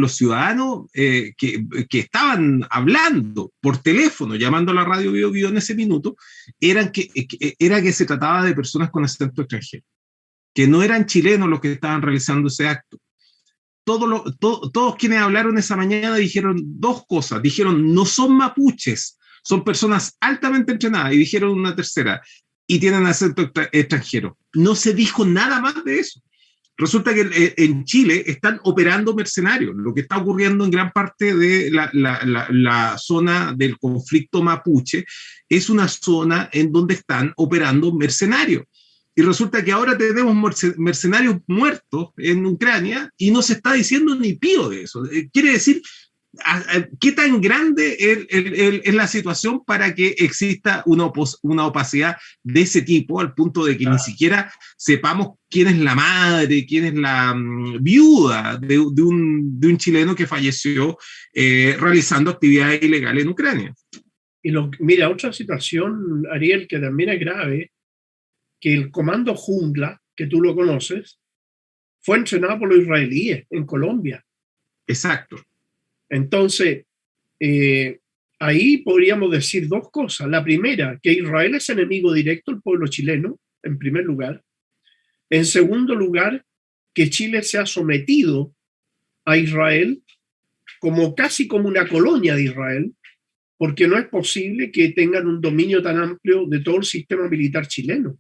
los ciudadanos que estaban hablando por teléfono, llamando a la radio Bio Bio en ese minuto, era que se trataba de personas con acento extranjero, que no eran chilenos los que estaban realizando ese acto. Todos quienes hablaron esa mañana dijeron dos cosas. Dijeron, no son mapuches, son personas altamente entrenadas, y dijeron una tercera, y tienen acento extranjero. No se dijo nada más de eso. Resulta que en Chile están operando mercenarios. Lo que está ocurriendo en gran parte de la zona del conflicto mapuche es una zona en donde están operando mercenarios. Y resulta que ahora tenemos mercenarios muertos en Ucrania y no se está diciendo ni pío de eso. Quiere decir, ¿qué tan grande es la situación para que exista una opacidad de ese tipo, al punto de que ni siquiera sepamos quién es la madre, quién es la viuda de un chileno que falleció realizando actividades ilegales en Ucrania? Y mira, otra situación, Ariel, que también es grave, que el Comando Jungla, que tú lo conoces, fue entrenado por los israelíes en Colombia. Exacto. Entonces, ahí podríamos decir dos cosas. La primera, que Israel es enemigo directo del pueblo chileno, en primer lugar. En segundo lugar, que Chile se ha sometido a Israel casi como una colonia de Israel, porque no es posible que tengan un dominio tan amplio de todo el sistema militar chileno.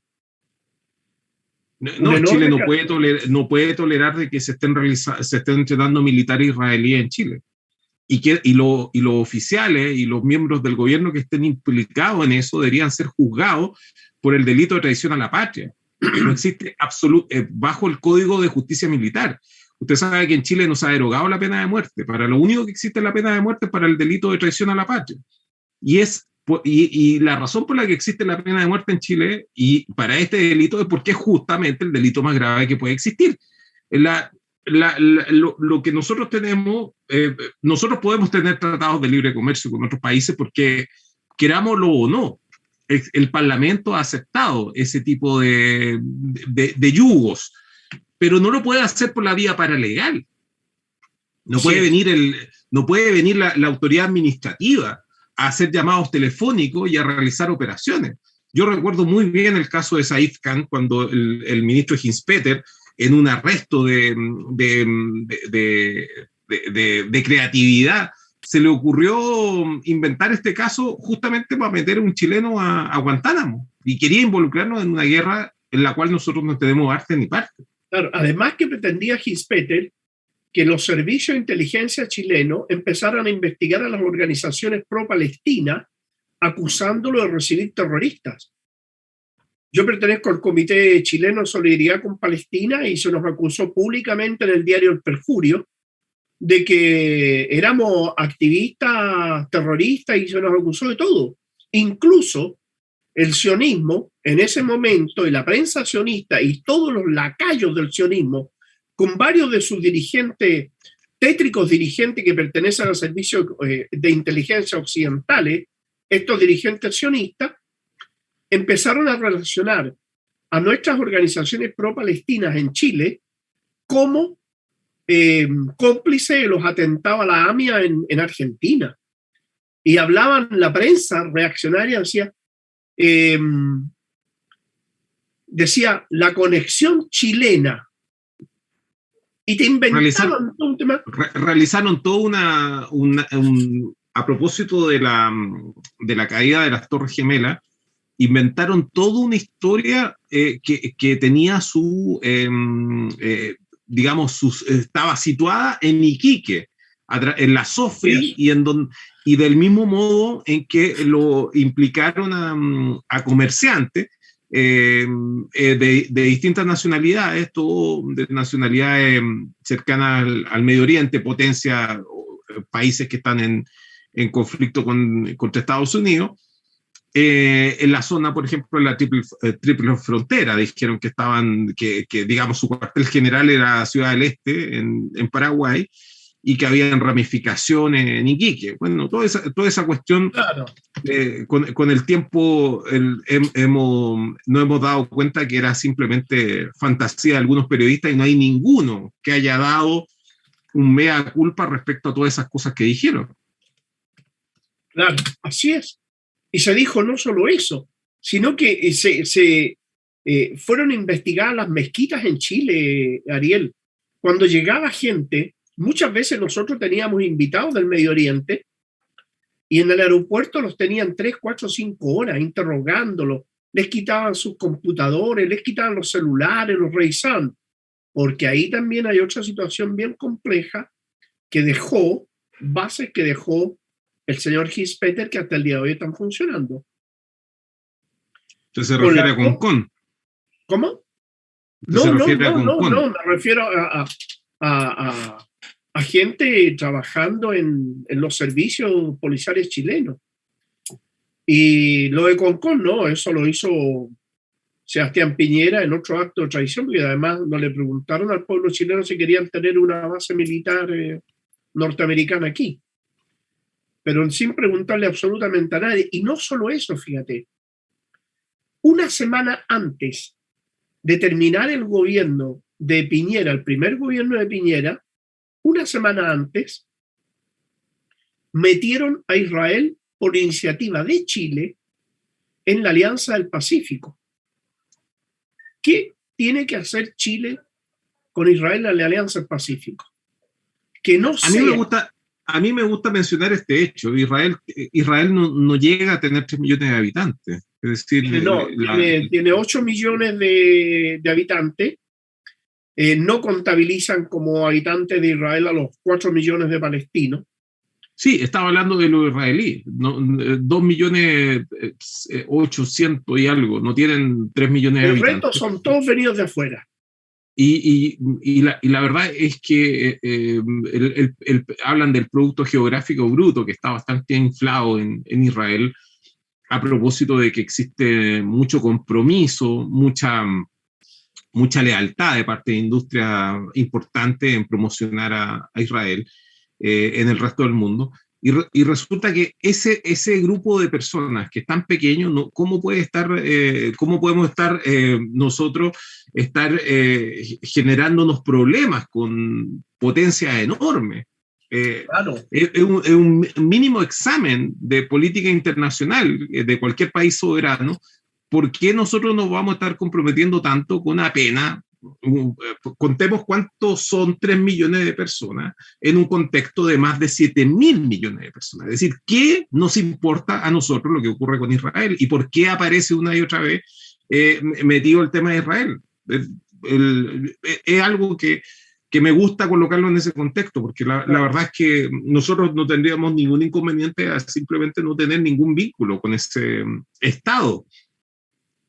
Chile no puede tolerar de que se estén entrenando militares israelíes en Chile. Y los oficiales y los miembros del gobierno que estén implicados en eso deberían ser juzgados por el delito de traición a la patria. No existe bajo el Código de Justicia Militar. Usted sabe que en Chile no se ha derogado la pena de muerte. Para lo único que existe la pena de muerte es para el delito de traición a la patria. Y la razón por la que existe la pena de muerte en Chile y para este delito es porque es justamente el delito más grave que puede existir. Lo que nosotros tenemos, nosotros podemos tener tratados de libre comercio con otros países porque querámoslo o no, el Parlamento ha aceptado ese tipo de yugos, pero no lo puede hacer por la vía paralegal. No puede venir la autoridad administrativa a hacer llamados telefónicos y a realizar operaciones. Yo recuerdo muy bien el caso de Said Khan, cuando el ministro Hinspeter, en un arresto de creatividad, se le ocurrió inventar este caso justamente para meter a un chileno a Guantánamo, y quería involucrarnos en una guerra en la cual nosotros no tenemos parte ni parte. Claro, además que pretendía Hinspeter que los servicios de inteligencia chilenos empezaran a investigar a las organizaciones pro-Palestina acusándolo de recibir terroristas. Yo pertenezco al Comité Chileno de Solidaridad con Palestina y se nos acusó públicamente en el diario El Perjurio de que éramos activistas terroristas y se nos acusó de todo. Incluso el sionismo en ese momento y la prensa sionista y todos los lacayos del sionismo, con varios de sus dirigentes, tétricos dirigentes que pertenecen al servicio de inteligencia occidentales, estos dirigentes sionistas, empezaron a relacionar a nuestras organizaciones pro-palestinas en Chile como cómplice de los atentados a la AMIA en Argentina. Y hablaban, la prensa reaccionaria decía la conexión chilena. Y te inventaban un tema. Realizaron todo a propósito de la caída de las Torres Gemelas, inventaron toda una historia que tenía estaba situada en Iquique, en la SOFRI, y del mismo modo en que lo implicaron a comerciantes de distintas nacionalidades, todo de nacionalidades cercanas al Medio Oriente, potencia, países que están en conflicto contra Estados Unidos. En la zona, por ejemplo, en la triple frontera, dijeron que estaban, que digamos su cuartel general era Ciudad del Este, en Paraguay, y que habían ramificaciones en Iquique. Bueno, toda esa cuestión, claro. Con el tiempo nos hemos dado cuenta que era simplemente fantasía de algunos periodistas, y no hay ninguno que haya dado un mea culpa respecto a todas esas cosas que dijeron. Claro, así es. Y se dijo no solo eso, sino que fueron investigadas las mezquitas en Chile, Ariel. Cuando llegaba gente, muchas veces nosotros teníamos invitados del Medio Oriente y en el aeropuerto los tenían 3, 4, 5 horas interrogándolos, les quitaban sus computadores, les quitaban los celulares, los revisaban, porque ahí también hay otra situación bien compleja que dejó, bases que dejó el señor Hinspeter, que hasta el día de hoy están funcionando. ¿Usted se refiere a Concón? ¿Cómo? No, me refiero a gente trabajando en los servicios policiales chilenos. Y lo de Concón, no, eso lo hizo Sebastián Piñera en otro acto de traición, porque además no le preguntaron al pueblo chileno si querían tener una base militar norteamericana aquí. Pero sin preguntarle absolutamente a nadie. Y no solo eso, fíjate. Una semana antes de terminar el gobierno de Piñera, el primer gobierno de Piñera, una semana antes, metieron a Israel por iniciativa de Chile en la Alianza del Pacífico. ¿Qué tiene que hacer Chile con Israel en la Alianza del Pacífico? Que no sea... A mí me gusta mencionar este hecho. Israel no llega a tener 3 millones de habitantes. Es decir, tiene 8 millones de habitantes. No contabilizan como habitantes de Israel a los 4 millones de palestinos. Sí, estaba hablando de los israelíes. 2 millones 800 y algo. No tienen 3 millones de habitantes. El resto son todos venidos de afuera. Y la verdad es que hablan del Producto Geográfico Bruto, que está bastante inflado en Israel, a propósito de que existe mucho compromiso, mucha lealtad de parte de industria importante en promocionar a Israel en el resto del mundo. Y resulta que ese grupo de personas que es tan pequeño, ¿cómo podemos estar nosotros generándonos problemas con potencias enormes? Claro. Es un mínimo examen de política internacional de cualquier país soberano. ¿Por qué nosotros nos vamos a estar comprometiendo tanto con apenas, contemos cuántos son 3 millones de personas en un contexto de más de 7.000 millones de personas? Es decir, ¿qué nos importa a nosotros lo que ocurre con Israel? ¿Y por qué aparece una y otra vez metido el tema de Israel? Es algo que me gusta colocarlo en ese contexto, porque la verdad es que nosotros no tendríamos ningún inconveniente a simplemente no tener ningún vínculo con ese Estado.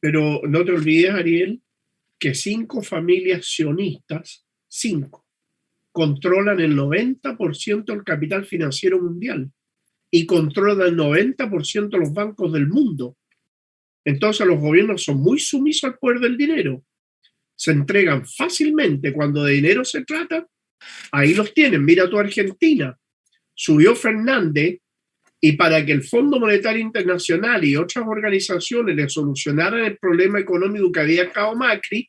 Pero no te olvides, Ariel, que 5 familias sionistas, 5, controlan el 90% del capital financiero mundial y controlan el 90% de los bancos del mundo. Entonces los gobiernos son muy sumisos al poder del dinero. Se entregan fácilmente cuando de dinero se trata. Ahí los tienen. Mira tu Argentina. Subió Fernández y para que el Fondo Monetario Internacional y otras organizaciones le solucionaran el problema económico que había dejado Macri,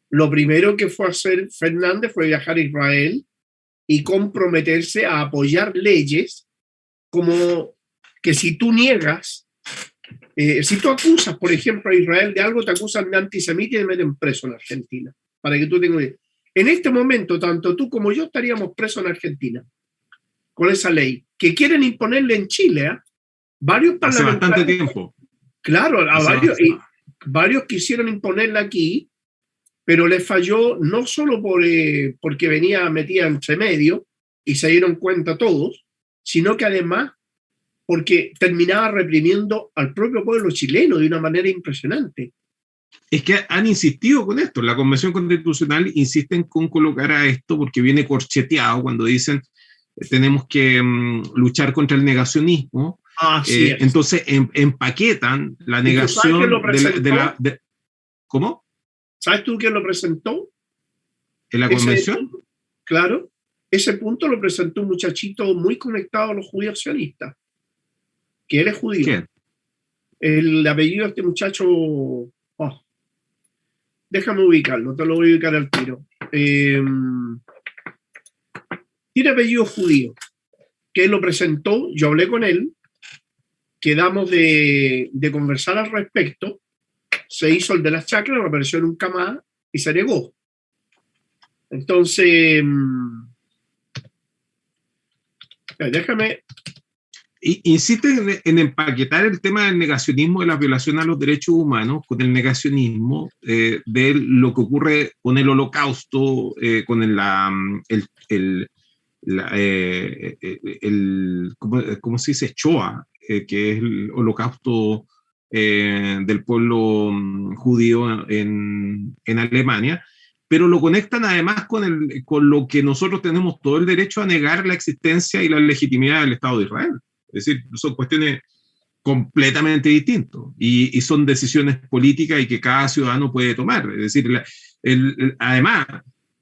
lo primero que fue a hacer Fernández fue viajar a Israel y comprometerse a apoyar leyes como que si tú niegas, si tú acusas, por ejemplo, a Israel de algo, te acusan de antisemita y te meten preso en Argentina. Para que tú tengas idea. En este momento, tanto tú como yo estaríamos presos en Argentina con esa ley que quieren imponerle en Chile. Varios hace bastante tiempo. Claro, varios quisieron imponerla aquí, pero les falló no solo porque venía metida entre medio y se dieron cuenta todos, sino que además porque terminaba reprimiendo al propio pueblo chileno de una manera impresionante. Es que han insistido con esto. La Convención Constitucional insisten con colocar a esto porque viene corcheteado cuando dicen tenemos que luchar contra el negacionismo. Entonces empaquetan la negación ¿Cómo? ¿Sabes tú quién lo presentó? ¿En la convención? Claro. Ese punto lo presentó un muchachito muy conectado a los judíos sionistas, que él es judío. ¿Quién? El apellido de este muchacho... déjame ubicarlo, te lo voy a ubicar al tiro. Tiene apellido judío, que él lo presentó, yo hablé con él, quedamos de conversar al respecto, se hizo el de las chacras, me apareció en un camá y se negó. Entonces, déjame... Insiste en empaquetar el tema del negacionismo de la violación a los derechos humanos con el negacionismo de lo que ocurre con el Holocausto, con ¿cómo se dice? Shoah, que es el Holocausto del pueblo judío en Alemania, pero lo conectan además con lo que nosotros tenemos todo el derecho a negar la existencia y la legitimidad del Estado de Israel. Es decir, son cuestiones completamente distintas y son decisiones políticas y que cada ciudadano puede tomar. Es decir, además,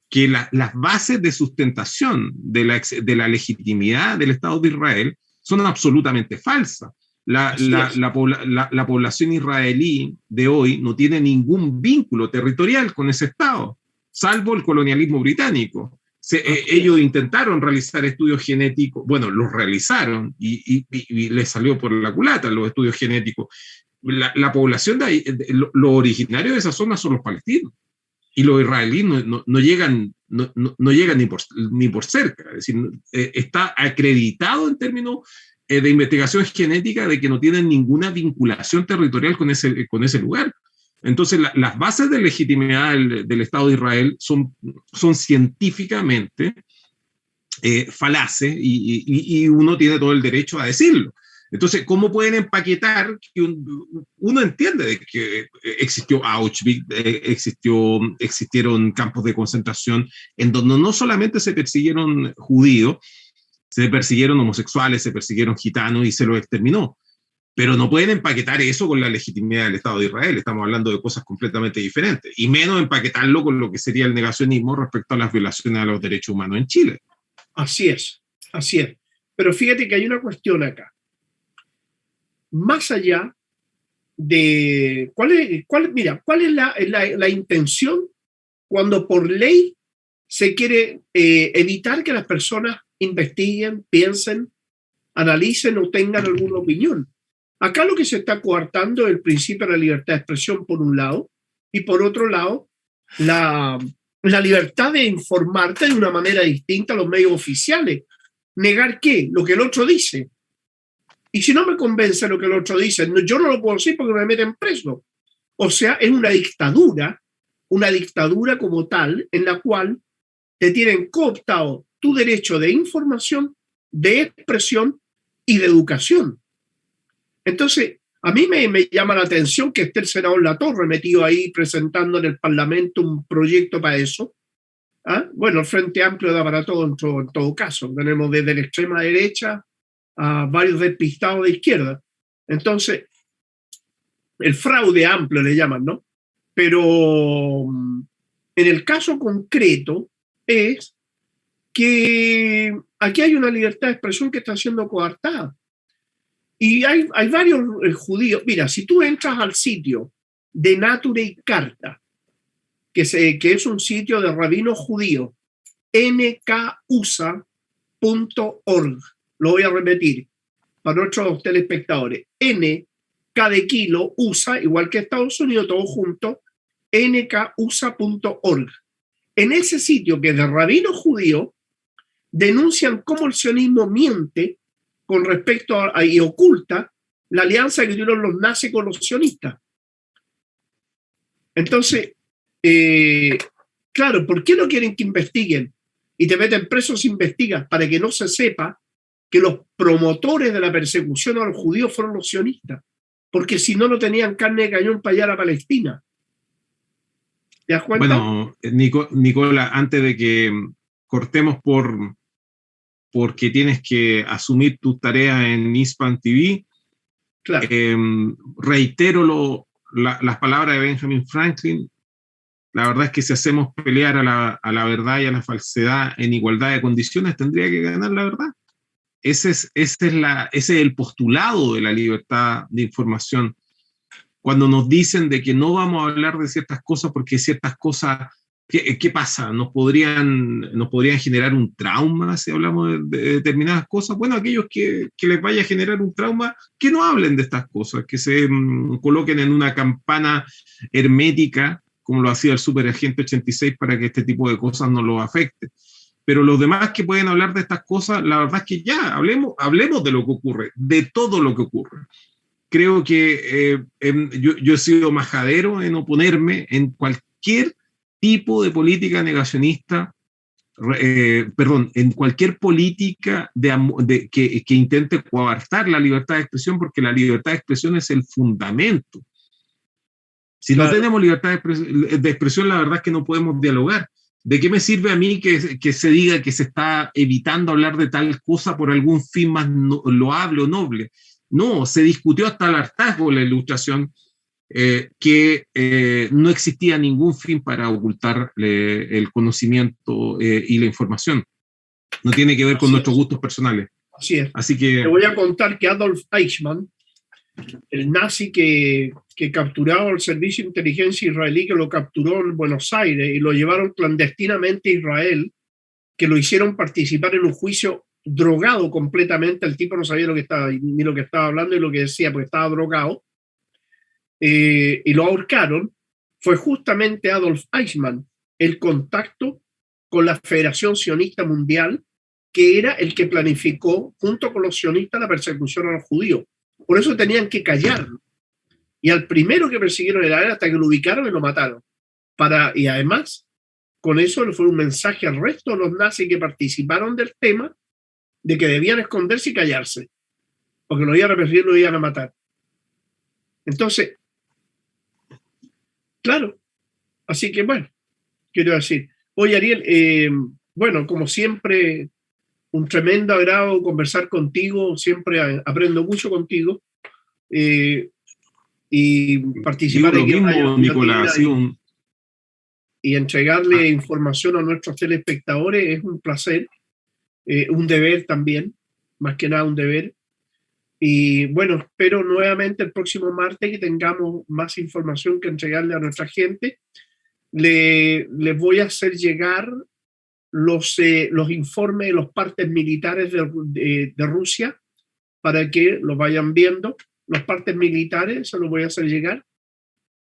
que las bases de sustentación de la legitimidad del Estado de Israel son absolutamente falsas. La población israelí de hoy no tiene ningún vínculo territorial con ese Estado, salvo el colonialismo británico. Ellos intentaron realizar estudios genéticos, bueno, los realizaron y les salió por la culata los estudios genéticos. La población de ahí, los originarios de esa zona son los palestinos. Y los israelíes no llegan ni por cerca. Es decir, está acreditado en términos de investigación genética de que no tienen ninguna vinculación territorial con ese lugar. Entonces, las bases de legitimidad del Estado de Israel son científicamente falaces y uno tiene todo el derecho a decirlo. Entonces, ¿cómo pueden empaquetar que uno entiende de que existió Auschwitz, existieron campos de concentración en donde no solamente se persiguieron judíos, se persiguieron homosexuales, se persiguieron gitanos y se los exterminó? Pero no pueden empaquetar eso con la legitimidad del Estado de Israel. Estamos hablando de cosas completamente diferentes. Y menos empaquetarlo con lo que sería el negacionismo respecto a las violaciones a los derechos humanos en Chile. Así es, así es. Pero fíjate que hay una cuestión acá. Más allá de cuál es la intención cuando por ley se quiere evitar que las personas investiguen, piensen, analicen o tengan alguna opinión. Acá lo que se está coartando es el principio de la libertad de expresión por un lado y por otro lado la libertad de informarte de una manera distinta a los medios oficiales. ¿Negar qué? Lo que el otro dice. Y si no me convence lo que el otro dice, yo no lo puedo decir porque me meten preso. O sea, es una dictadura como tal, en la cual te tienen cooptado tu derecho de información, de expresión y de educación. Entonces, a mí me llama la atención que esté el senador Latorre metido ahí presentando en el Parlamento un proyecto para eso. ¿Ah? Bueno, el Frente Amplio da para todo en todo caso. Tenemos desde la extrema derecha a varios despistados de izquierda. Entonces, el fraude amplio le llaman, ¿no? Pero en el caso concreto es que aquí hay una libertad de expresión que está siendo coartada. Y hay varios judíos. Mira, si tú entras al sitio de Nature y Carta, que es un sitio de rabinos judíos, nkusa.org, lo voy a repetir para nuestros telespectadores, K de kilo, USA, igual que Estados Unidos, todo junto, nkusa.org. En ese sitio, que es de rabinos judíos, denuncian cómo el sionismo miente con respecto y oculta la alianza que tuvieron los nazis con los sionistas. Entonces, claro, ¿por qué no quieren que investiguen? Y te meten presos si investigas, para que no se sepa que los promotores de la persecución a los judíos fueron los sionistas, porque si no, no tenían carne de cañón para allá a la Palestina. ¿Te das cuenta? Bueno, Nicola, antes de que cortemos porque tienes que asumir tus tareas en Hispan TV, claro. Reitero las palabras de Benjamin Franklin. La verdad es que si hacemos pelear a la verdad y a la falsedad en igualdad de condiciones, tendría que ganar la verdad. Ese es el postulado de la libertad de información. Cuando nos dicen de que no vamos a hablar de ciertas cosas porque ciertas cosas, ¿qué pasa? ¿Nos podrían generar un trauma si hablamos de determinadas cosas? Bueno, aquellos que les vaya a generar un trauma, que no hablen de estas cosas, que se coloquen en una campana hermética, como lo hacía el Superagente 86, para que este tipo de cosas no los afecte. Pero los demás que pueden hablar de estas cosas, la verdad es que ya, hablemos de lo que ocurre, de todo lo que ocurre. Creo que yo he sido majadero en oponerme en cualquier tipo de política negacionista, en cualquier política que intente coartar la libertad de expresión, porque la libertad de expresión es el fundamento. Si claro, no tenemos libertad de expresión, la verdad es que no podemos dialogar. ¿De qué me sirve a mí que se diga que se está evitando hablar de tal cosa por algún fin más loable o noble? No, se discutió hasta el hartazgo la Ilustración, que no existía ningún fin para ocultar el conocimiento y la información. No tiene que ver con nuestros gustos personales. Así es. Así que, te voy a contar que Adolf Eichmann, el nazi que capturaba el servicio de inteligencia israelí, que lo capturó en Buenos Aires y lo llevaron clandestinamente a Israel, que lo hicieron participar en un juicio drogado completamente. El tipo no sabía ni lo que estaba hablando y lo que decía, porque estaba drogado, y lo ahorcaron. Fue justamente Adolf Eichmann el contacto con la Federación Sionista Mundial, que era el que planificó junto con los sionistas la persecución a los judíos. Por eso tenían que callarlo. Y al primero que persiguieron era él, hasta que lo ubicaron y lo mataron. Y además, con eso fue un mensaje al resto de los nazis que participaron del tema, de que debían esconderse y callarse, porque lo iban a perseguir, lo iban a matar. Entonces, claro, así que bueno, quiero decir, oye Ariel, bueno, como siempre, un tremendo agrado conversar contigo, siempre aprendo mucho contigo, y participar aquí en mismo, Nicolás, y entregarle información a nuestros telespectadores es un placer, un deber también. más que nada un deber. Y bueno, espero nuevamente el próximo martes que tengamos más información que entregarle a nuestra gente. Les voy a hacer llegar los informes de los partes militares de Rusia para que los vayan viendo. Los partes militares se los voy a hacer llegar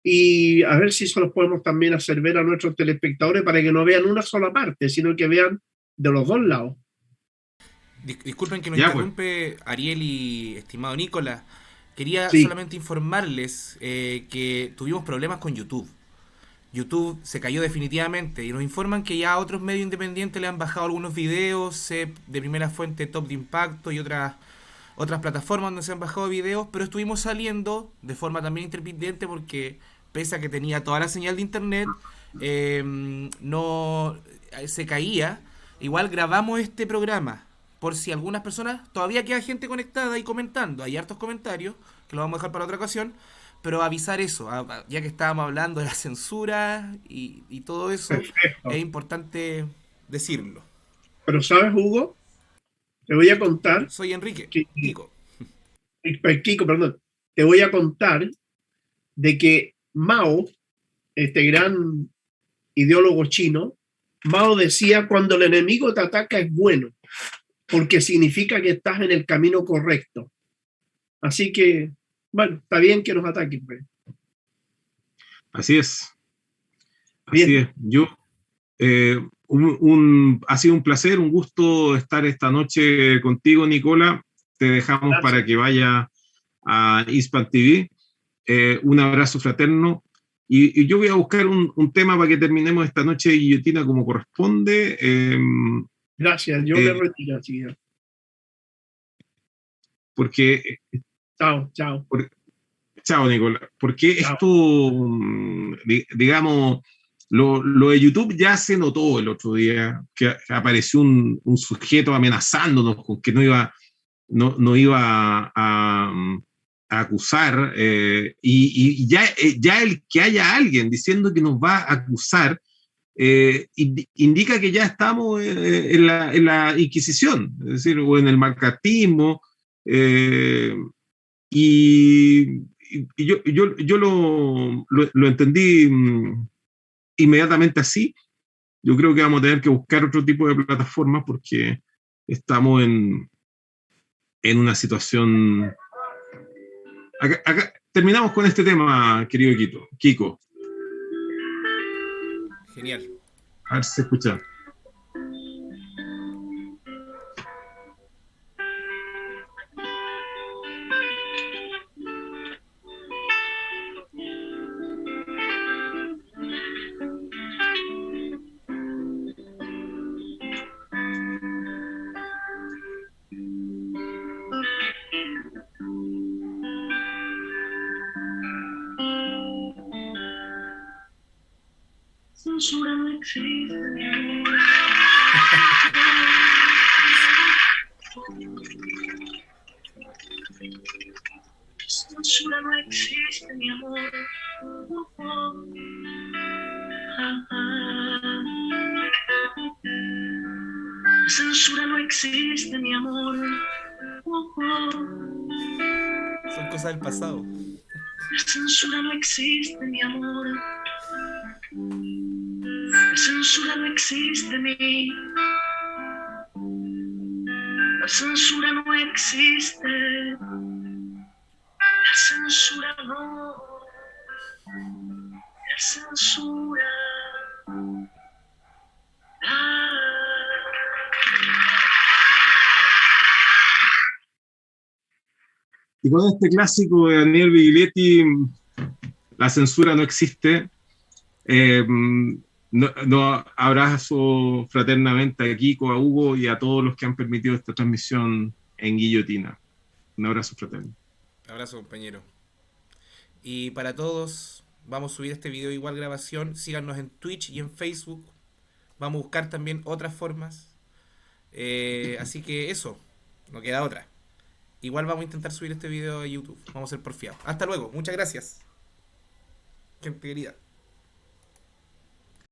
y a ver si se los podemos también hacer ver a nuestros telespectadores para que no vean una sola parte, sino que vean de los dos lados. Disculpen que nos Ya, pues. interrumpe Ariel y estimado Nicolás. Quería Sí. solamente informarles que tuvimos problemas con YouTube. YouTube se cayó definitivamente y nos informan que ya otros medios independientes le han bajado algunos videos de primera fuente, Top de Impacto y otras plataformas donde se han bajado videos, pero estuvimos saliendo de forma también intermitente porque pese a que tenía toda la señal de internet, no se caía. Igual grabamos este programa por si algunas personas, todavía queda gente conectada y comentando, hay hartos comentarios que lo vamos a dejar para otra ocasión, pero avisar eso, ya que estábamos hablando de la censura y todo eso, Perfecto. es importante decirlo. Pero sabes, Hugo, te voy a contar Soy Enrique, que, Kiko. Kiko, perdón, te voy a contar de que Mao, este gran ideólogo chino, Mao decía, cuando el enemigo te ataca es bueno, porque significa que estás en el camino correcto. Así que, bueno, está bien que nos ataquen. Pues. Así es. Bien. Así es. Yo, ha sido un placer, un gusto estar esta noche contigo, Nicola. Te dejamos Gracias. para que vaya a Hispan TV. Un abrazo fraterno. Y yo voy a buscar un tema para que terminemos esta noche de guillotina como corresponde. Gracias, yo me retiro, señor. Porque... Chao. Chao, Nicolás. Porque Chao. esto, digamos, lo de YouTube ya se notó el otro día, que apareció un sujeto amenazándonos con que no iba a acusar, y ya el que haya alguien diciendo que nos va a acusar, indica que ya estamos en la Inquisición, es decir, o en el macartismo, y yo lo entendí inmediatamente así. Yo creo que vamos a tener que buscar otro tipo de plataformas porque estamos en una situación... Acá terminamos con este tema, querido Kiko. Genial. A ver si se escucha. Censura no existe, mi amor. Censura no existe, mi amor. Censura no existe, mi amor. Son cosas del pasado. Censura no existe, mi amor. La censura no existe, La censura no existe. La censura no. La censura. Y con este clásico de Daniel Biglietti, la censura no existe. No abrazo fraternamente a Kiko, a Hugo y a todos los que han permitido esta transmisión en guillotina. Un abrazo fraterno. Abrazo, compañero. Y para todos, vamos a subir este video igual grabación. Síganos en Twitch y en Facebook. Vamos a buscar también otras formas. Así que eso, no queda otra. Igual vamos a intentar subir este video a YouTube. Vamos a ser porfiados. Hasta luego, muchas gracias. Gente querida.